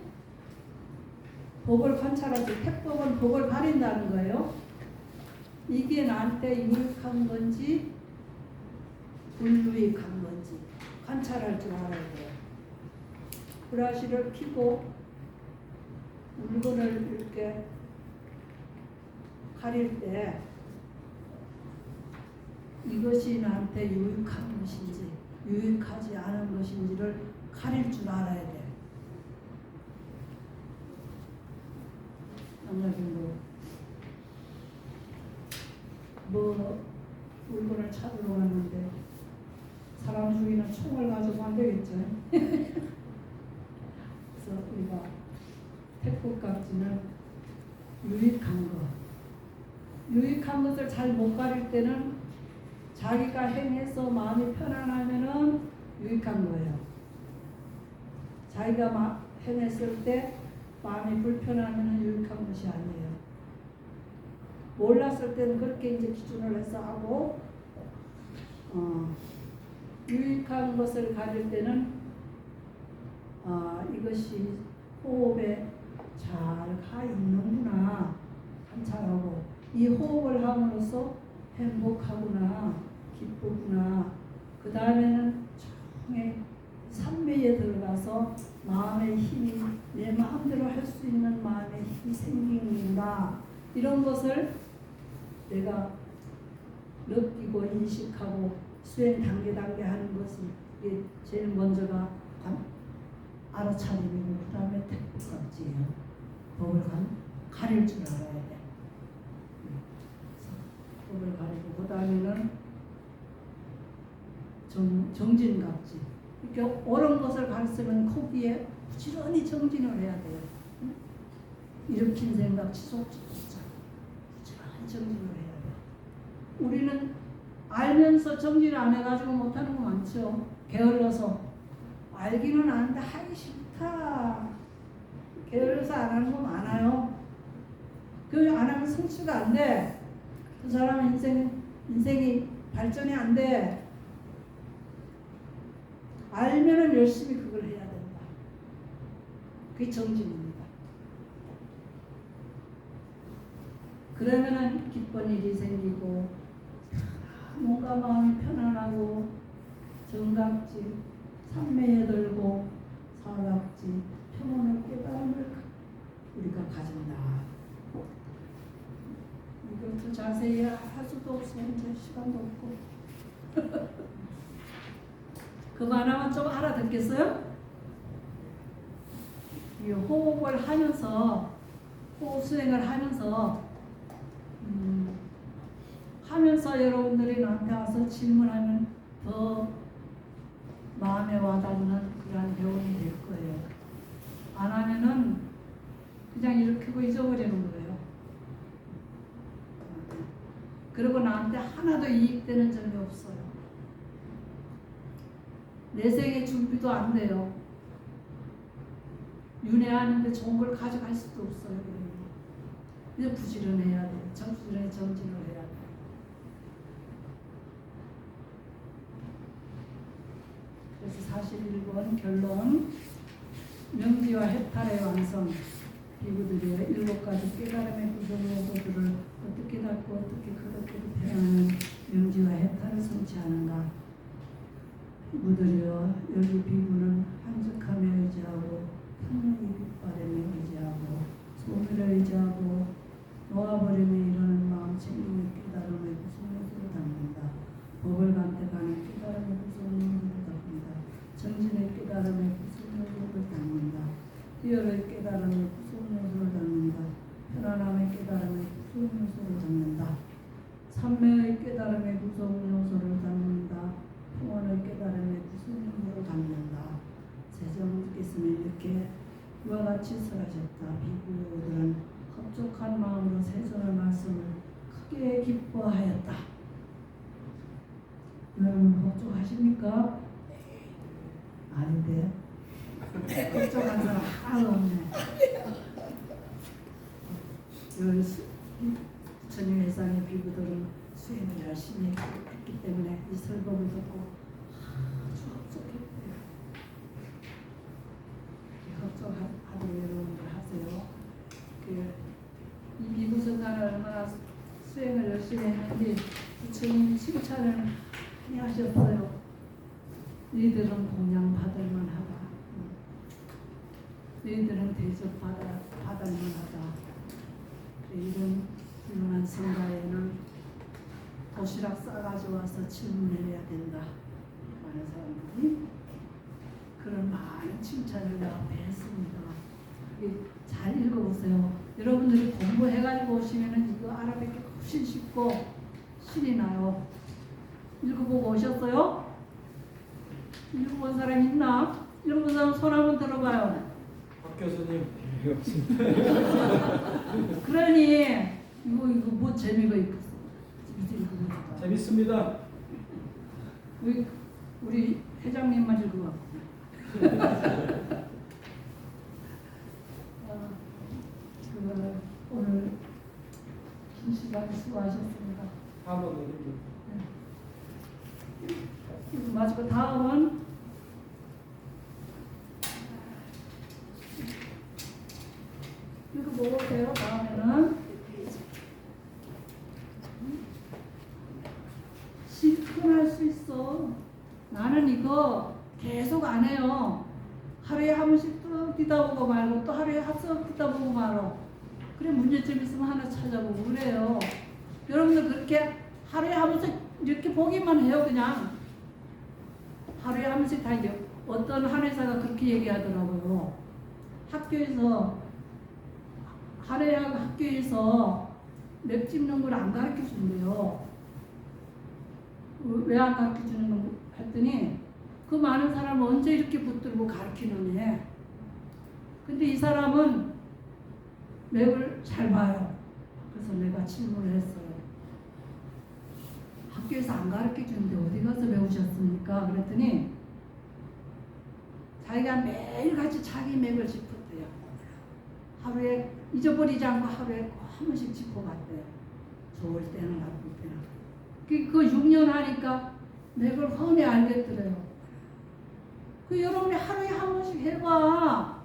법을 관찰하지. 태법은 법을 가린다는 거예요. 이게 나한테 유익한 건지 불유익한 건지 관찰할 줄 알아야 돼요. 브라시를 켜고 물건을 이렇게 가릴 때 이것이 나한테 유익한 것인지 유익하지 않은 것인지를 가릴 줄 알아야 돼. 뭐 물건을 찾으러 갔는데 사람 죽이는 총을 가지고 안 되겠죠. 그래서 우리가 태국각지는 유익한 것, 유익한 것을 잘 못 가릴 때는 자기가 행해서 마음이 편안하면은 유익한 거예요. 자기가 행했을 때 마음이 불편하면은 유익한 것이 아니에요. 몰랐을 때는 그렇게 이제 기준을 해서 하고, 유익한 것을 가질 때는 이것이 호흡에 잘 가 있는구나 관찰하고, 이 호흡을 함으로써 행복하구나, 기쁘구나. 그 다음에는 총에 삼매에 들어가서 마음의 힘이 내 마음대로 할 수 있는 마음의 힘이 생기는구나. 이런 것을 내가 느끼고 인식하고 수행 단계 하는 것이 이게 제일 먼저가 알아차림이고, 그 다음에 태국각지예요. 법을 가릴 줄 알아야 돼. 법을 가리고, 그 다음에는 정진각지. 이렇게 옳은 것을 가르치면 거기에 부지런히 정진을 해야 돼요. 일으킨 생각 지속적으로 부지런히 정진을 해야 돼요. 우리는 알면서 정진을 안 해가지고 못하는 거 많죠. 게을러서 알기는 아는데 하기 싫다. 게을러서 안 하는 거 많아요. 그 안 하면 성취가 안 돼. 그 사람 인생이 발전이 안 돼. 알면은 열심히 그걸 해야 된다. 그게 정진입니다. 그러면은 기쁜 일이 생기고 뭔가 마음이 편안하고 정각지, 삼매에 들고 사각지, 평온의 깨달음을 우리가 가진다. 이것도 자세히 할 수도 없어. 이제 시간도 없고. 그만하면 좀 알아듣겠어요? 이 호흡을 하면서, 호흡 수행을 하면서 여러분들이 나한테 와서 질문하면 더 마음에 와닿는 그런 배움이 될 거예요. 안 하면은 그냥 일으키고 잊어버리는 거예요. 그리고 나한테 하나도 이익되는 점이 없어요. 내 생의 준비도 안 돼요. 윤회하는데 좋은 걸 가져갈 수도 없어요. 그래서 부지런해야 돼요. 부지런히 정진을 해야 돼요. 그래서 41번 결론. 명지와 해탈의 완성. 비구들이여 7가지 깨달음의 구조모도들을 어떻게 닦고 어떻게 그렇게 대하는 명지와 해탈을 성취하는가. 무드려 여기 비구는 한적함에 의지하고 풍랑의 빛바람에 의지하고 소멸에 의지하고 놓아버림에 이르는 마음 책임의 깨달음의 무서운 요소를 담는다. 법을 간택하는 깨달음의 무서운 요소를 담는다. 정진의 깨달음의 무서운 요소를 담는다. 희열의 깨달음의 무서운 요소를 담는다. 편안함의 깨달음의 무서운 요소를 담는다. 삼매의 깨달음의 무서운 요소를 담는다. 평온의 깨달음의 무서운 요소를 담는다. 세종께서는 이렇게 이와 같이 설하셨다. 비구들은 흡족한 마음으로 세존의 말씀을 크게 기뻐하였다. 여러분 흡족하십니까? 아닌데 흡족한 사람 하나도 없네. 부처님 회상의 비구들은 수행을 열심히 했기 때문에 이 설법을 듣고 아주 흡족했대요. 흡족하도록 여러분들 하세요. 이 비구성가를 얼마나 수행을 열심히 했는지 부처님 칭찬을 많이 하셨어요. 너희들은 공양받을 만하다. 너희들은 대접받을 만하다. 이런 훌륭한 성가에는 도시락 싸가지고 와서 질문해야 된다. 많은 사람들이 그런 많은 칭찬을 내 앞에 했습니다. 잘 읽어보세요. 여러분들이 공부해가지고 오시면은 이거 알아듣기 훨씬 쉽고 실이 나요. 읽어보고 오셨어요? 읽어본 사람 있나? 읽어본 사람 손 한번 들어봐요. 박 교수님. 그러니 이거 뭐 재미가 있겠어? 재밌습니다. 우리 회장님만 읽어봐. 오늘 긴 시간 수고하셨습니다. 한번 더 드립니다. 마지막 다음은 이거 먹으세요. 다음에는 실천할 수 있어. 나는 이거 계속 안 해요. 하루에 한 번씩 또 뛰다 보고 말고 또 하루에 한번 뛰다 보고 말고. 그래 문제점 있으면 하나 찾아보고 그래요. 여러분들 그렇게 하루에 한 번씩 이렇게 보기만 해요. 그냥 하루에 한 번씩 다 이제 어떤 한의사가 그렇게 얘기하더라고요. 학교에서 한의학 학교에서 맵 찝는 걸 안 가르쳐 준대요. 왜 안 가르쳐 주는 거 했더니 그 많은 사람을 언제 이렇게 붙들고 가르치느니. 근데 이 사람은 맵을 잘 봐요. 그래서 내가 질문을 했어요. 학교에서 안 가르쳐 주는데 어디 가서 배우셨습니까? 그랬더니 자기가 매일같이 자기 맵을 짚었대요. 하루에 잊어버리지 않고 하루에 꼭 한 번씩 짚어봤대요. 좋을 때는 나쁠 때는. 그 6년 하니까 맵을 훤히 알겠더래요. 그 여러분이 하루에 한 번씩 해봐.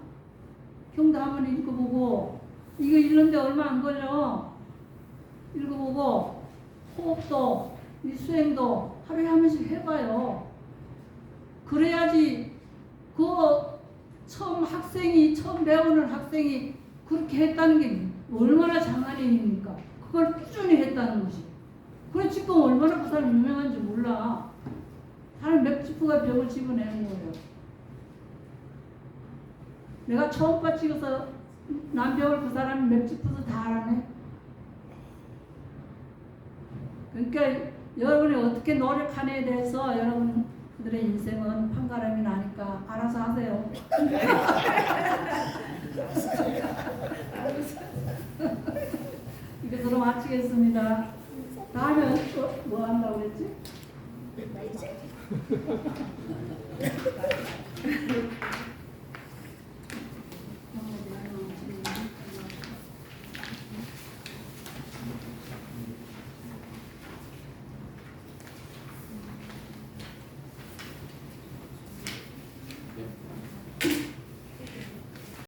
경도 한번 읽어보고 이거 읽는데 얼마 안 걸려. 읽어보고 호흡도 이 수행도 하루에 한 번씩 해봐요. 그래야지 그 처음 배우는 학생이 그렇게 했다는 게 얼마나 장한 일입니까? 그걸 꾸준히 했다는 것이. 그래 지금 얼마나 그 사람 유명한지 몰라. 사람 맥주프가 벽을 집어내는 거예요. 내가 처음과 찍어서 남벽을 그 사람이 맥주프도 다 알아내. 그러니까 여러분이 어떻게 노력하냐에 대해서 여러분들의 인생은 판가름이 나니까 알아서 하세요. 이것으로 마치겠습니다. 다음에 뭐 한다고 그랬지?